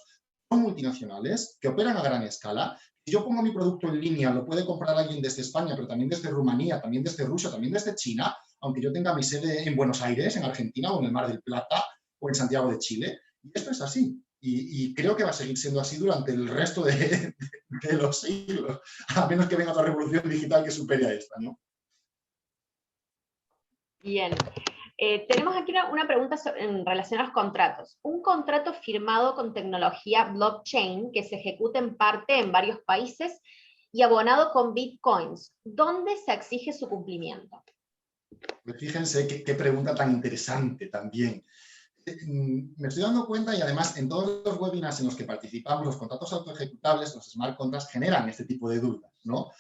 son multinacionales, que operan a gran escala. Si yo pongo mi producto en línea, lo puede comprar alguien desde España, pero también desde Rumanía, también desde Rusia, también desde China, aunque yo tenga mi sede en Buenos Aires, en Argentina, o en el Mar del Plata, o en Santiago de Chile. Y esto es así. Y creo que va a seguir siendo así durante el resto de los siglos, a menos que venga otra revolución digital que supere a esta, ¿no? Bien. Tenemos aquí una pregunta en relación a los contratos. Un contrato firmado con tecnología blockchain que se ejecuta en parte en varios países y abonado con bitcoins, ¿dónde se exige su cumplimiento? Pues fíjense qué pregunta tan interesante también. Me estoy dando cuenta, y además en todos los webinars en los que participamos, los contratos autoejecutables, los smart contracts, generan este tipo de dudas, ¿no?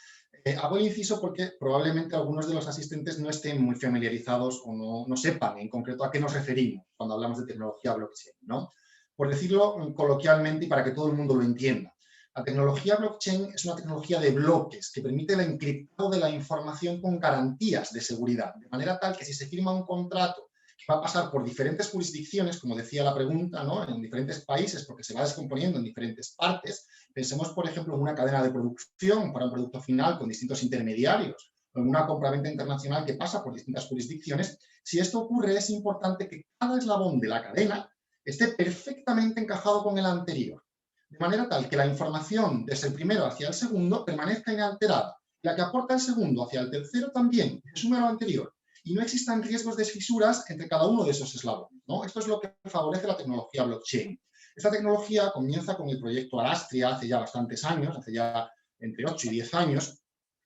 Hago el inciso porque probablemente algunos de los asistentes no estén muy familiarizados o no sepan en concreto a qué nos referimos cuando hablamos de tecnología blockchain, ¿no? Por decirlo coloquialmente y para que todo el mundo lo entienda. La tecnología blockchain es una tecnología de bloques que permite el encriptado de la información con garantías de seguridad, de manera tal que si se firma un contrato que va a pasar por diferentes jurisdicciones, como decía la pregunta, ¿no? En diferentes países, porque se va descomponiendo en diferentes partes. Pensemos, por ejemplo, en una cadena de producción para un producto final con distintos intermediarios, o en una compraventa internacional que pasa por distintas jurisdicciones. Si esto ocurre, es importante que cada eslabón de la cadena esté perfectamente encajado con el anterior, de manera tal que la información desde el primero hacia el segundo permanezca inalterada. La que aporta el segundo hacia el tercero también, que suma lo anterior, y no existan riesgos de fisuras entre cada uno de esos eslabones, ¿no? Esto es lo que favorece la tecnología blockchain. Esta tecnología comienza con el proyecto Alastria hace ya bastantes años, hace ya entre 8 y 10 años,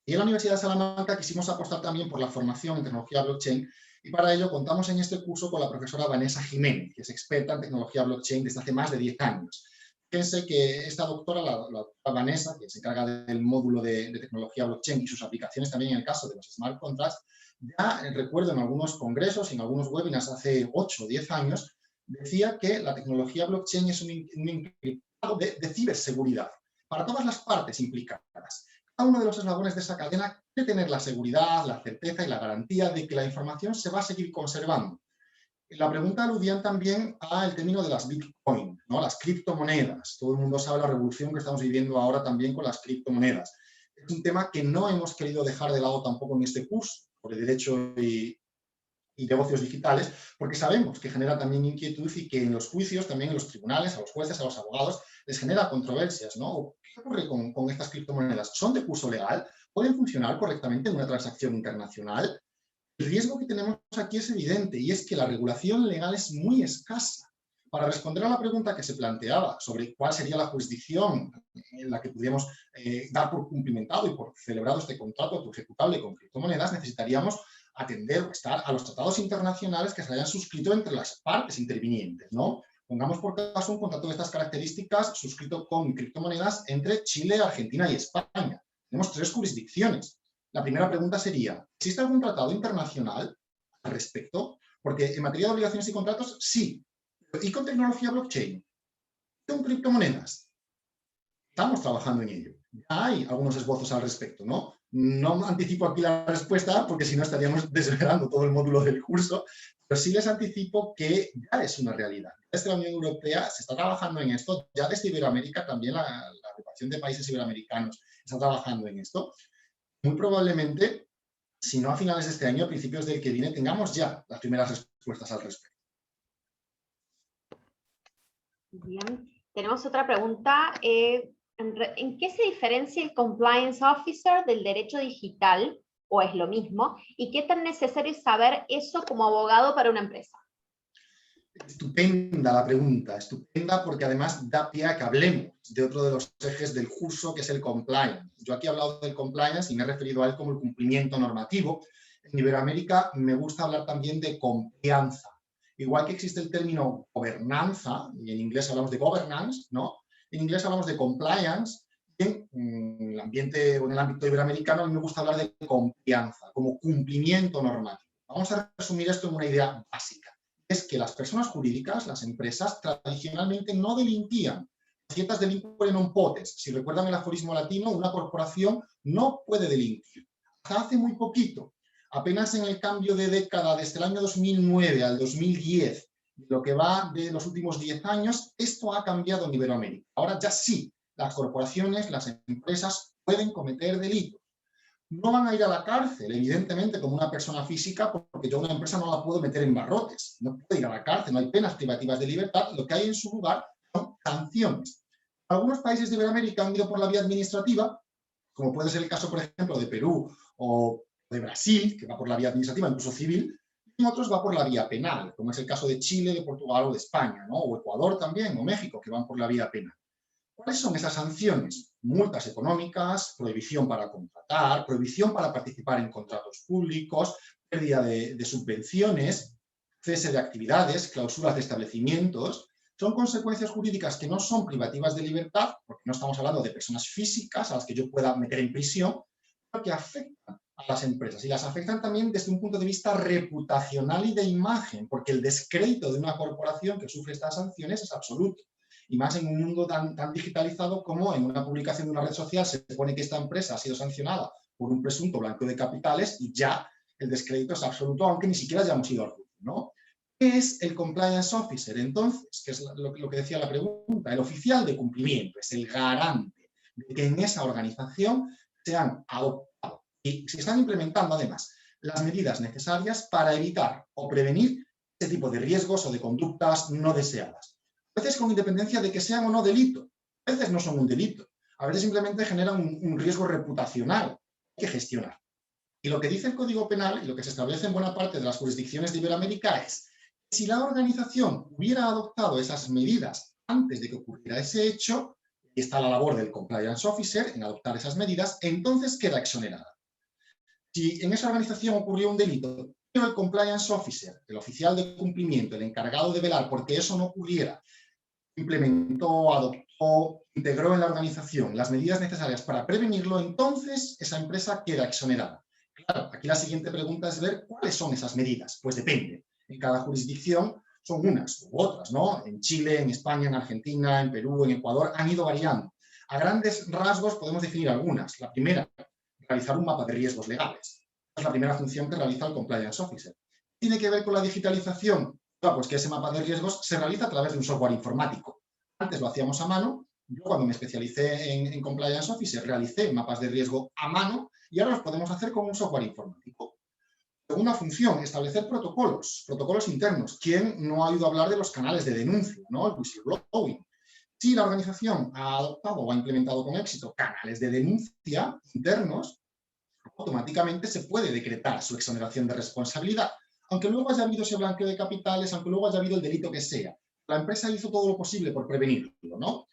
y en la Universidad de Salamanca quisimos apostar también por la formación en tecnología blockchain, y para ello contamos en este curso con la profesora Vanessa Jiménez, que es experta en tecnología blockchain desde hace más de 10 años. Fíjense que esta doctora, la doctora Vanessa, que se encarga del módulo de tecnología blockchain y sus aplicaciones también en el caso de los smart contracts, ya recuerdo en algunos congresos y en algunos webinars hace 8 o 10 años, decía que la tecnología blockchain es un encriptado de ciberseguridad para todas las partes implicadas. Cada uno de los eslabones de esa cadena quiere tener la seguridad, la certeza y la garantía de que la información se va a seguir conservando. La pregunta aludía también al término de las Bitcoin, ¿no? Las criptomonedas. Todo el mundo sabe la revolución que estamos viviendo ahora también con las criptomonedas. Es un tema que no hemos querido dejar de lado tampoco en este curso, por el derecho y negocios digitales, porque sabemos que genera también inquietud y que en los juicios, también en los tribunales, a los jueces, a los abogados, les genera controversias, ¿no? ¿Qué ocurre con estas criptomonedas? ¿Son de curso legal? ¿Pueden funcionar correctamente en una transacción internacional? El riesgo que tenemos aquí es evidente y es que la regulación legal es muy escasa. Para responder a la pregunta que se planteaba sobre cuál sería la jurisdicción en la que pudiéramos dar por cumplimentado y por celebrado este contrato autoejecutable con criptomonedas, necesitaríamos atender o estar a los tratados internacionales que se hayan suscrito entre las partes intervinientes, ¿no? Pongamos por caso un contrato de estas características suscrito con criptomonedas entre Chile, Argentina y España. Tenemos 3 jurisdicciones. La primera pregunta sería, ¿existe algún tratado internacional al respecto? Porque en materia de obligaciones y contratos, sí. ¿Y con tecnología blockchain? ¿Con criptomonedas? Estamos trabajando en ello. Ya hay algunos esbozos al respecto, ¿no? No anticipo aquí la respuesta porque si no estaríamos desvelando todo el módulo del curso, pero sí les anticipo que ya es una realidad. Desde la Unión Europea se está trabajando en esto, ya desde Iberoamérica también la agrupación de países iberoamericanos está trabajando en esto. Muy probablemente, si no a finales de este año, a principios del que viene, tengamos ya las primeras respuestas al respecto. Bien, tenemos otra pregunta. ¿En qué se diferencia el Compliance Officer del derecho digital, o es lo mismo? ¿Y qué tan necesario es saber eso como abogado para una empresa? Estupenda la pregunta, estupenda porque además da pie a que hablemos de otro de los ejes del curso, que es el compliance. Yo aquí he hablado del compliance y me he referido a él como el cumplimiento normativo. En Iberoamérica me gusta hablar también de confianza. Igual que existe el término gobernanza, y en inglés hablamos de governance, ¿no? En inglés hablamos de compliance, y en el ambiente o en el ámbito iberoamericano a mí me gusta hablar de confianza, como cumplimiento normativo. Vamos a resumir esto en una idea básica. Es que las personas jurídicas, las empresas, tradicionalmente no delinquían. Ciertas delinquere non potes. Si recuerdan el aforismo latino, una corporación no puede delinquir. Hasta hace muy poquito, apenas en el cambio de década, desde el año 2009 al 2010, lo que va de los últimos 10 años, esto ha cambiado en Iberoamérica. Ahora ya sí, las corporaciones, las empresas pueden cometer delitos. No van a ir a la cárcel, evidentemente, como una persona física, porque yo a una empresa no la puedo meter en barrotes. No puede ir a la cárcel, no hay penas privativas de libertad. Lo que hay en su lugar son sanciones. Algunos países de Iberoamérica han ido por la vía administrativa, como puede ser el caso, por ejemplo, de Perú o de Brasil, que va por la vía administrativa, incluso civil, y otros va por la vía penal, como es el caso de Chile, de Portugal o de España, ¿no? O Ecuador también, o México, que van por la vía penal. ¿Cuáles son esas sanciones? Multas económicas, prohibición para contratar, prohibición para participar en contratos públicos, pérdida de subvenciones, cese de actividades, clausuras de establecimientos. Son consecuencias jurídicas que no son privativas de libertad, porque no estamos hablando de personas físicas a las que yo pueda meter en prisión, pero que afectan a las empresas. Y las afectan también desde un punto de vista reputacional y de imagen, porque el descrédito de una corporación que sufre estas sanciones es absoluto. Y más en un mundo tan digitalizado como en una publicación de una red social se pone que esta empresa ha sido sancionada por un presunto blanqueo de capitales y ya el descrédito es absoluto, aunque ni siquiera hayamos ido al juicio, ¿no? ¿Qué es el Compliance Officer, entonces? Que es lo que decía la pregunta. El oficial de cumplimiento es el garante de que en esa organización se han adoptado y se están implementando, además, las medidas necesarias para evitar o prevenir ese tipo de riesgos o de conductas no deseadas. A veces con independencia de que sean o no delito. A veces no son un delito. A veces simplemente generan un riesgo reputacional que gestionar. Y lo que dice el Código Penal y lo que se establece en buena parte de las jurisdicciones de Iberoamérica es que si la organización hubiera adoptado esas medidas antes de que ocurriera ese hecho, y está la labor del Compliance Officer en adoptar esas medidas, entonces queda exonerada. Si en esa organización ocurrió un delito, pero el Compliance Officer, el oficial de cumplimiento, el encargado de velar porque eso no ocurriera, implementó, adoptó, integró en la organización las medidas necesarias para prevenirlo, entonces esa empresa queda exonerada. Claro, aquí la siguiente pregunta es ver cuáles son esas medidas. Pues depende. En cada jurisdicción son unas u otras, ¿no? En Chile, en España, en Argentina, en Perú, en Ecuador, han ido variando. A grandes rasgos podemos definir algunas. La primera, realizar un mapa de riesgos legales. Es la primera función que realiza el Compliance Officer. Tiene que ver con la digitalización. Pues que ese mapa de riesgos se realiza a través de un software informático. Antes lo hacíamos a mano. Yo cuando me especialicé en Compliance Officer realicé mapas de riesgo a mano y ahora los podemos hacer con un software informático. Segunda función, establecer protocolos internos. ¿Quién no ha oído hablar de los canales de denuncia, ¿no? El whistleblowing. Si la organización ha adoptado o ha implementado con éxito canales de denuncia internos, automáticamente se puede decretar su exoneración de responsabilidad. Aunque luego haya habido ese blanqueo de capitales, aunque luego haya habido el delito que sea, la empresa hizo todo lo posible por prevenirlo, ¿no?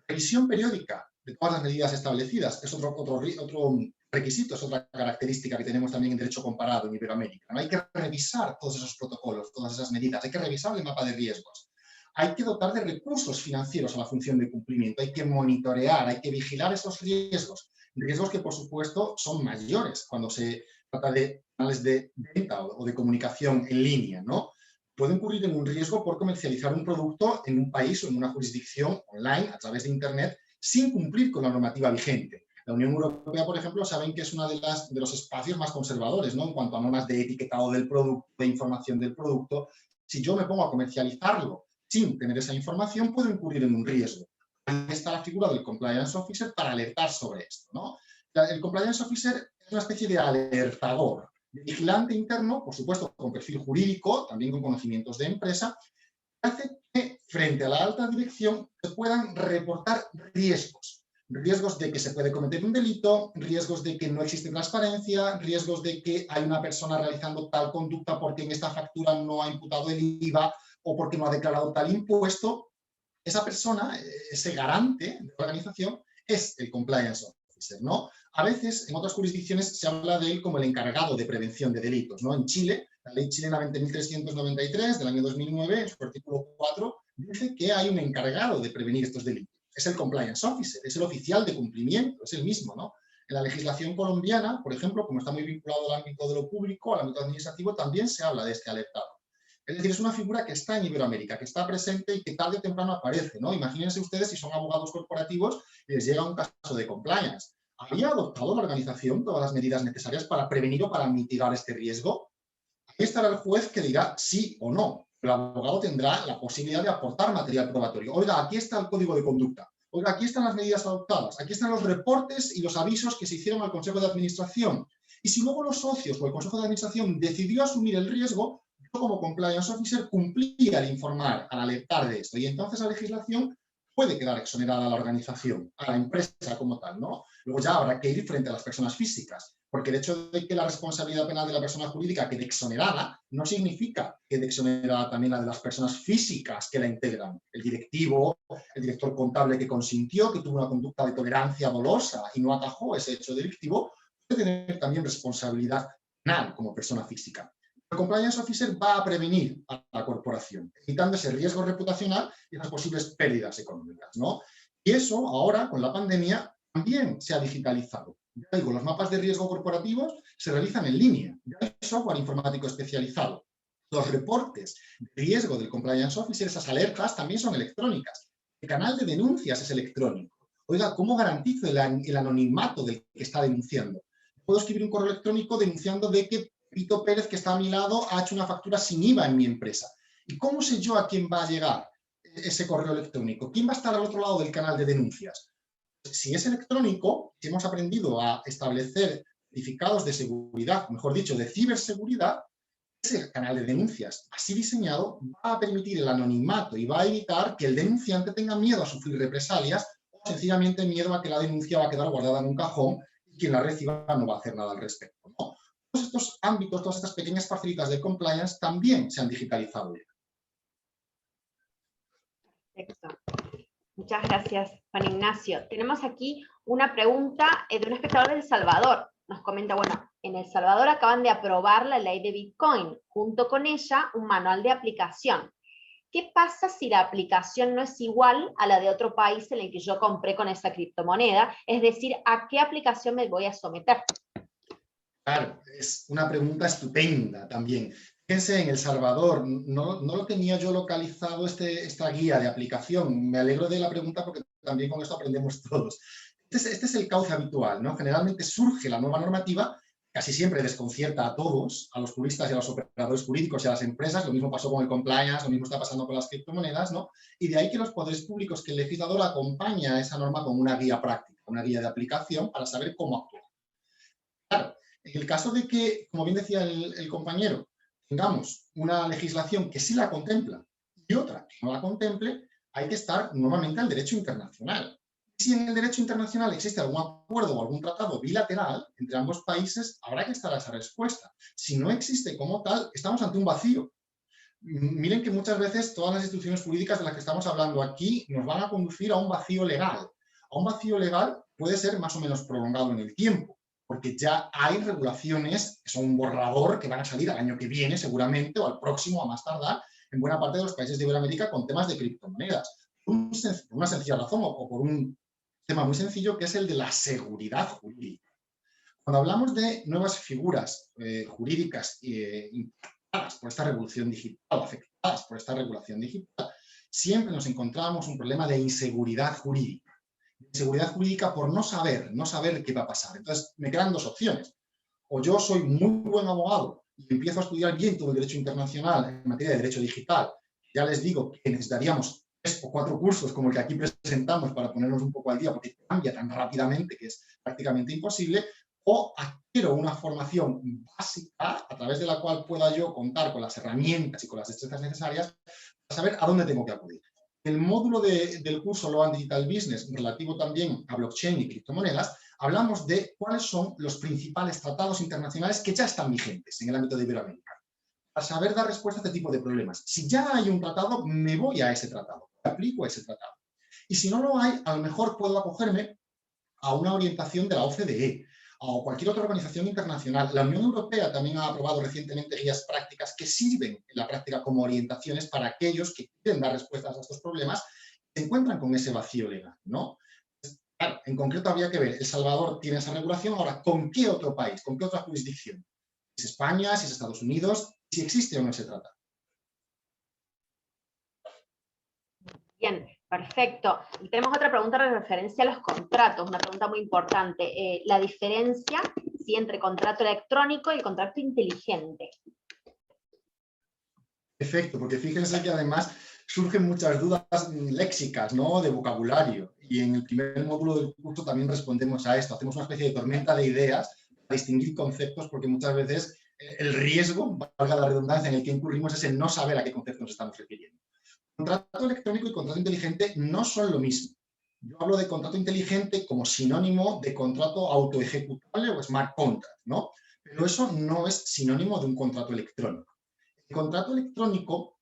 Revisión periódica de todas las medidas establecidas es otro requisito, es otra característica que tenemos también en derecho comparado en Iberoamérica, ¿no? Hay que revisar todos esos protocolos, todas esas medidas, hay que revisar el mapa de riesgos. Hay que dotar de recursos financieros a la función de cumplimiento, hay que monitorear, hay que vigilar esos riesgos que por supuesto son mayores cuando se trata de canales de venta o de comunicación en línea, ¿no? Puede incurrir en un riesgo por comercializar un producto en un país o en una jurisdicción online a través de Internet sin cumplir con la normativa vigente. La Unión Europea, por ejemplo, saben que es uno de los espacios más conservadores, ¿no? En cuanto a normas de etiquetado del producto, de información del producto. Si yo me pongo a comercializarlo sin tener esa información, puedo incurrir en un riesgo. Ahí está la figura del Compliance Officer para alertar sobre esto, ¿no? El Compliance Officer es una especie de alertador, de vigilante interno, por supuesto, con perfil jurídico, también con conocimientos de empresa, que hace que frente a la alta dirección se puedan reportar riesgos. Riesgos de que se puede cometer un delito, riesgos de que no existe transparencia, riesgos de que hay una persona realizando tal conducta porque en esta factura no ha imputado el IVA o porque no ha declarado tal impuesto. Esa persona, ese garante de la organización, es el Compliance Officer, ¿no? A veces, en otras jurisdicciones, se habla de él como el encargado de prevención de delitos, ¿no? En Chile, la ley chilena 20.393 del año 2009, en su artículo 4, dice que hay un encargado de prevenir estos delitos. Es el Compliance Officer, es el oficial de cumplimiento, es el mismo, ¿no? En la legislación colombiana, por ejemplo, como está muy vinculado al ámbito de lo público, al ámbito administrativo, también se habla de este alertado. Es decir, es una figura que está en Iberoamérica, que está presente y que tarde o temprano aparece, ¿no? Imagínense ustedes si son abogados corporativos y les llega un caso de compliance. ¿Había adoptado la organización todas las medidas necesarias para prevenir o para mitigar este riesgo? Ahí estará el juez que dirá sí o no. El abogado tendrá la posibilidad de aportar material probatorio. Oiga, aquí está el código de conducta. Oiga, aquí están las medidas adoptadas. Aquí están los reportes y los avisos que se hicieron al Consejo de Administración. Y si luego los socios o el Consejo de Administración decidió asumir el riesgo, yo como Compliance Officer cumplía al informar, al alertar de esto. Y entonces la legislación puede quedar exonerada a la organización, a la empresa como tal, ¿no? Luego ya habrá que ir frente a las personas físicas, porque el hecho de que la responsabilidad penal de la persona jurídica quede exonerada no significa que quede exonerada también la de las personas físicas que la integran. El directivo, el director contable que consintió, que tuvo una conducta de tolerancia dolosa y no atajó ese hecho delictivo, puede tener también responsabilidad penal como persona física. El Compliance Officer va a prevenir a la corporación, evitando ese riesgo reputacional y esas posibles pérdidas económicas, ¿no? Y eso ahora, con la pandemia, también se ha digitalizado. Ya digo, los mapas de riesgo corporativos se realizan en línea. Ya hay software informático especializado. Los reportes de riesgo del Compliance Officer, esas alertas, también son electrónicas. El canal de denuncias es electrónico. Oiga, ¿cómo garantizo el anonimato del que está denunciando? Puedo escribir un correo electrónico denunciando de que Pito Pérez, que está a mi lado, ha hecho una factura sin IVA en mi empresa. ¿Y cómo sé yo a quién va a llegar ese correo electrónico? ¿Quién va a estar al otro lado del canal de denuncias? Si es electrónico, si hemos aprendido a establecer certificados de seguridad, mejor dicho, de ciberseguridad, ese canal de denuncias así diseñado va a permitir el anonimato y va a evitar que el denunciante tenga miedo a sufrir represalias o sencillamente miedo a que la denuncia va a quedar guardada en un cajón y quien la reciba no va a hacer nada al respecto, ¿no? Todos estos ámbitos, todas estas pequeñas facilitas de compliance también se han digitalizado ya. Perfecto. Muchas gracias, Juan Ignacio. Tenemos aquí una pregunta de un espectador de El Salvador. Nos comenta, bueno, en El Salvador acaban de aprobar la ley de Bitcoin, junto con ella un manual de aplicación. ¿Qué pasa si la aplicación no es igual a la de otro país en el que yo compré con esa criptomoneda? Es decir, ¿a qué aplicación me voy a someter? Claro, es una pregunta estupenda también. Fíjense, en El Salvador no lo tenía yo localizado esta guía de aplicación. Me alegro de la pregunta porque también con esto aprendemos todos. Este es el cauce habitual, ¿no? Generalmente surge la nueva normativa, casi siempre desconcierta a todos, a los juristas y a los operadores jurídicos y a las empresas. Lo mismo pasó con el compliance, lo mismo está pasando con las criptomonedas, ¿no? Y de ahí que los poderes públicos, que el legislador acompaña a esa norma con una guía práctica, una guía de aplicación para saber cómo actuar. Claro, en el caso de que, como bien decía el compañero, tengamos una legislación que sí la contempla y otra que no la contemple, hay que estar nuevamente al derecho internacional. Si en el derecho internacional existe algún acuerdo o algún tratado bilateral entre ambos países, habrá que estar a esa respuesta. Si no existe como tal, estamos ante un vacío. Miren que muchas veces todas las instituciones jurídicas de las que estamos hablando aquí nos van a conducir a un vacío legal. A un vacío legal puede ser más o menos prolongado en el tiempo, porque ya hay regulaciones que son un borrador que van a salir al año que viene seguramente, o al próximo, a más tardar, en buena parte de los países de Iberoamérica con temas de criptomonedas. Por una sencilla razón o por un tema muy sencillo, que es el de la seguridad jurídica. Cuando hablamos de nuevas figuras jurídicas impactadas por esta revolución digital, afectadas por esta regulación digital, siempre nos encontramos un problema de inseguridad jurídica. Inseguridad jurídica por no saber qué va a pasar. Entonces, me quedan dos opciones. O yo soy muy buen abogado y empiezo a estudiar bien todo el derecho internacional en materia de derecho digital. Ya les digo que necesitaríamos 3 o 4 cursos como el que aquí presentamos para ponernos un poco al día, porque cambia tan rápidamente que es prácticamente imposible. O adquiero una formación básica a través de la cual pueda yo contar con las herramientas y con las destrezas necesarias para saber a dónde tengo que acudir. El módulo del curso Law and Digital Business, relativo también a blockchain y criptomonedas, hablamos de cuáles son los principales tratados internacionales que ya están vigentes en el ámbito de Iberoamérica, para saber dar respuesta a este tipo de problemas. Si ya hay un tratado, me voy a ese tratado, aplico ese tratado. Y si no lo hay, a lo mejor puedo acogerme a una orientación de la OCDE, o cualquier otra organización internacional. La Unión Europea también ha aprobado recientemente guías prácticas que sirven en la práctica como orientaciones para aquellos que quieren dar respuestas a estos problemas y se encuentran con ese vacío legal, ¿no? Claro, en concreto habría que ver, El Salvador tiene esa regulación, ahora, ¿con qué otro país? ¿Con qué otra jurisdicción? ¿Es España? ¿Si es Estados Unidos? ¿Si existe o no ese tratado? Bien, perfecto. Y tenemos otra pregunta de referencia a los contratos, una pregunta muy importante. La diferencia, ¿sí?, entre contrato electrónico y contrato inteligente. Perfecto, porque fíjense que además surgen muchas dudas léxicas, ¿no?, de vocabulario. Y en el primer módulo del curso también respondemos a esto. Hacemos una especie de tormenta de ideas para distinguir conceptos, porque muchas veces el riesgo, valga la redundancia, en el que incurrimos es el no saber a qué concepto nos estamos refiriendo. Contrato electrónico y contrato inteligente no son lo mismo. Yo hablo de contrato inteligente como sinónimo de contrato autoejecutable o smart contract, ¿no? Pero eso no es sinónimo de un contrato electrónico. El contrato electrónico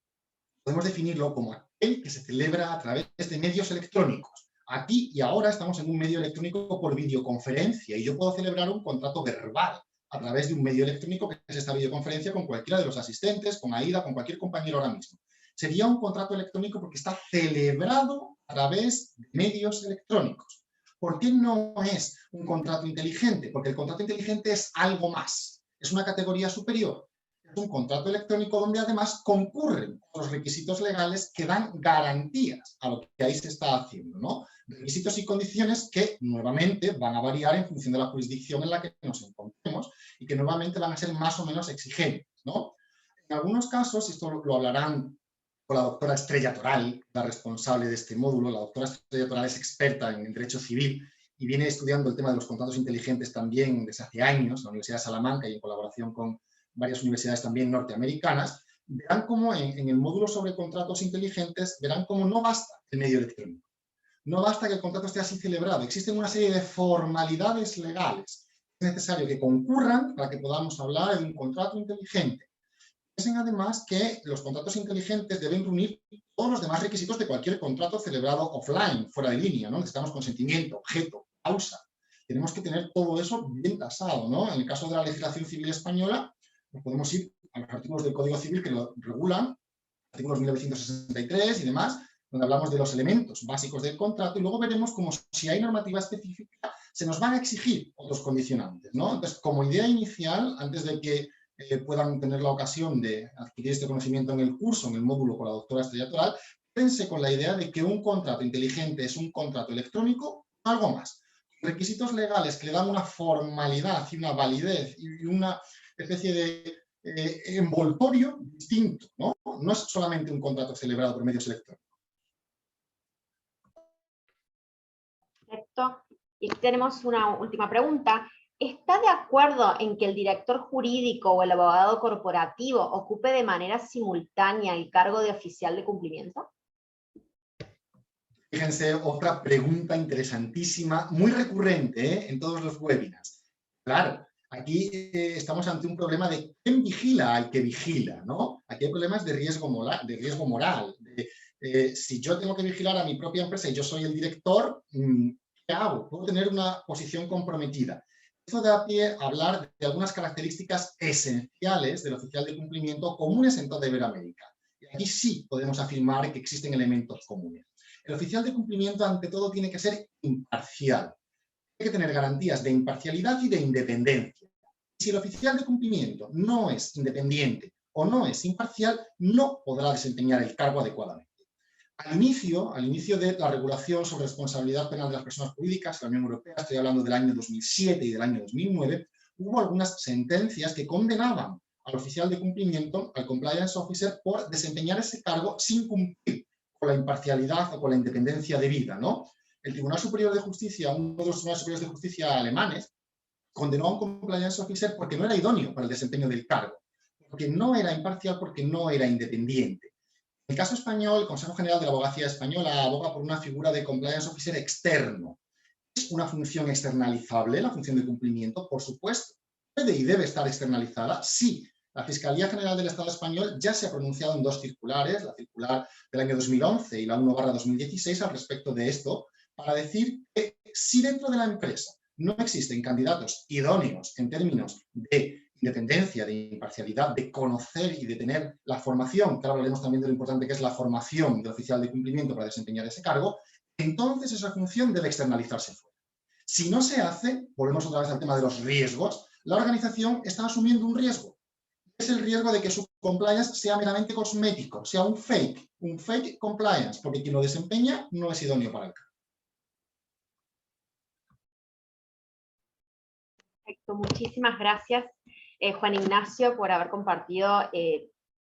podemos definirlo como aquel que se celebra a través de medios electrónicos. Aquí y ahora estamos en un medio electrónico por videoconferencia y yo puedo celebrar un contrato verbal a través de un medio electrónico que es esta videoconferencia con cualquiera de los asistentes, con AIDA, con cualquier compañero ahora mismo. Sería un contrato electrónico porque está celebrado a través de medios electrónicos. ¿Por qué no es un contrato inteligente? Porque el contrato inteligente es algo más, es una categoría superior. Es un contrato electrónico donde además concurren los requisitos legales que dan garantías a lo que ahí se está haciendo, ¿no? Requisitos y condiciones que nuevamente van a variar en función de la jurisdicción en la que nos encontremos y que nuevamente van a ser más o menos exigentes, ¿no? En algunos casos, y esto lo hablarán con la doctora Estrella Toral, la responsable de este módulo. La doctora Estrella Toral es experta en derecho civil y viene estudiando el tema de los contratos inteligentes también desde hace años, en la Universidad de Salamanca y en colaboración con varias universidades también norteamericanas. Verán cómo en el módulo sobre contratos inteligentes, verán cómo no basta el medio electrónico. No basta que el contrato esté así celebrado. Existen una serie de formalidades legales. Es necesario que concurran para que podamos hablar de un contrato inteligente. Piensen además que los contratos inteligentes deben reunir todos los demás requisitos de cualquier contrato celebrado offline, fuera de línea, ¿no? Necesitamos consentimiento, objeto, causa. Tenemos que tener todo eso bien tasado, ¿no? En el caso de la legislación civil española, nos podemos ir a los artículos del Código Civil que lo regulan, artículos 1963 y demás, donde hablamos de los elementos básicos del contrato, y luego veremos como si hay normativa específica, se nos van a exigir otros condicionantes, ¿no? Entonces, como idea inicial, antes de que puedan tener la ocasión de adquirir este conocimiento en el curso, en el módulo con la doctora Estrella Toral, pense con la idea de que un contrato inteligente es un contrato electrónico, algo más. Requisitos legales que le dan una formalidad y una validez y una especie de envoltorio distinto, ¿no? No es solamente un contrato celebrado por medios electrónicos. Perfecto. Y tenemos una última pregunta. ¿Está de acuerdo en que el director jurídico o el abogado corporativo ocupe de manera simultánea el cargo de oficial de cumplimiento? Fíjense, otra pregunta interesantísima, muy recurrente en todos los webinars. Claro, Aquí estamos ante un problema de quién vigila al que vigila, ¿no? Aquí hay problemas de riesgo moral. Si yo tengo que vigilar a mi propia empresa y yo soy el director, ¿qué hago? Puedo tener una posición comprometida. Eso da pie a hablar de algunas características esenciales del oficial de cumplimiento comunes en toda Iberoamérica. Y aquí sí podemos afirmar que existen elementos comunes. El oficial de cumplimiento, ante todo, tiene que ser imparcial. Hay que tener garantías de imparcialidad y de independencia. Si el oficial de cumplimiento no es independiente o no es imparcial, no podrá desempeñar el cargo adecuadamente. Al inicio de la regulación sobre responsabilidad penal de las personas jurídicas, la Unión Europea, estoy hablando del año 2007 y del año 2009, hubo algunas sentencias que condenaban al oficial de cumplimiento, al compliance officer, por desempeñar ese cargo sin cumplir con la imparcialidad o con la independencia debida, ¿no? El Tribunal Superior de Justicia, uno de los tribunales superiores de justicia alemanes, condenó a un compliance officer porque no era idóneo para el desempeño del cargo, porque no era imparcial, porque no era independiente. En el caso español, el Consejo General de la Abogacía Española aboga por una figura de compliance officer externo. ¿Es una función externalizable, la función de cumplimiento? Por supuesto. ¿Puede y debe estar externalizada? Sí. La Fiscalía General del Estado Español ya se ha pronunciado en dos circulares, la circular del año 2011 y la 1/2016, al respecto de esto, para decir que si dentro de la empresa no existen candidatos idóneos en términos de independencia, de imparcialidad, de conocer y de tener la formación, que ahora hablaremos también de lo importante que es la formación del oficial de cumplimiento para desempeñar ese cargo, entonces esa función debe externalizarse fuera. Si no se hace, volvemos otra vez al tema de los riesgos, la organización está asumiendo un riesgo. Es el riesgo de que su compliance sea meramente cosmético, sea un fake compliance, porque quien lo desempeña no es idóneo para el cargo. Perfecto, muchísimas gracias, Juan Ignacio, por haber compartido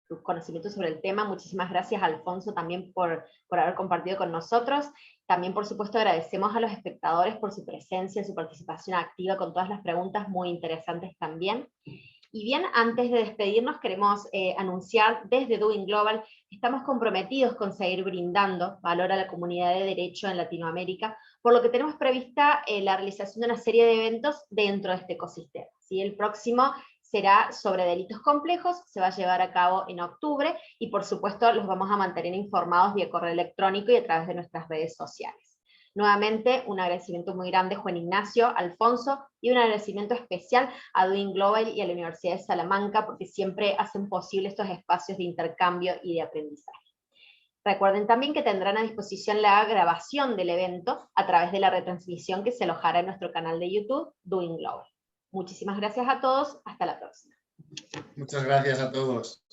tus conocimientos sobre el tema. Muchísimas gracias, Alfonso, también por haber compartido con nosotros. También, por supuesto, agradecemos a los espectadores por su presencia, su participación activa con todas las preguntas muy interesantes también. Y bien, antes de despedirnos, queremos anunciar desde Doing Global que estamos comprometidos con seguir brindando valor a la comunidad de derecho en Latinoamérica, por lo que tenemos prevista la realización de una serie de eventos dentro de este ecosistema. ¿Sí? El próximo será sobre delitos complejos, se va a llevar a cabo en octubre, y por supuesto los vamos a mantener informados vía correo electrónico y a través de nuestras redes sociales. Nuevamente, un agradecimiento muy grande, Juan Ignacio, Alfonso, y un agradecimiento especial a Doing Global y a la Universidad de Salamanca, porque siempre hacen posible estos espacios de intercambio y de aprendizaje. Recuerden también que tendrán a disposición la grabación del evento a través de la retransmisión que se alojará en nuestro canal de YouTube, Doing Global. Muchísimas gracias a todos, hasta la próxima. Muchas gracias a todos.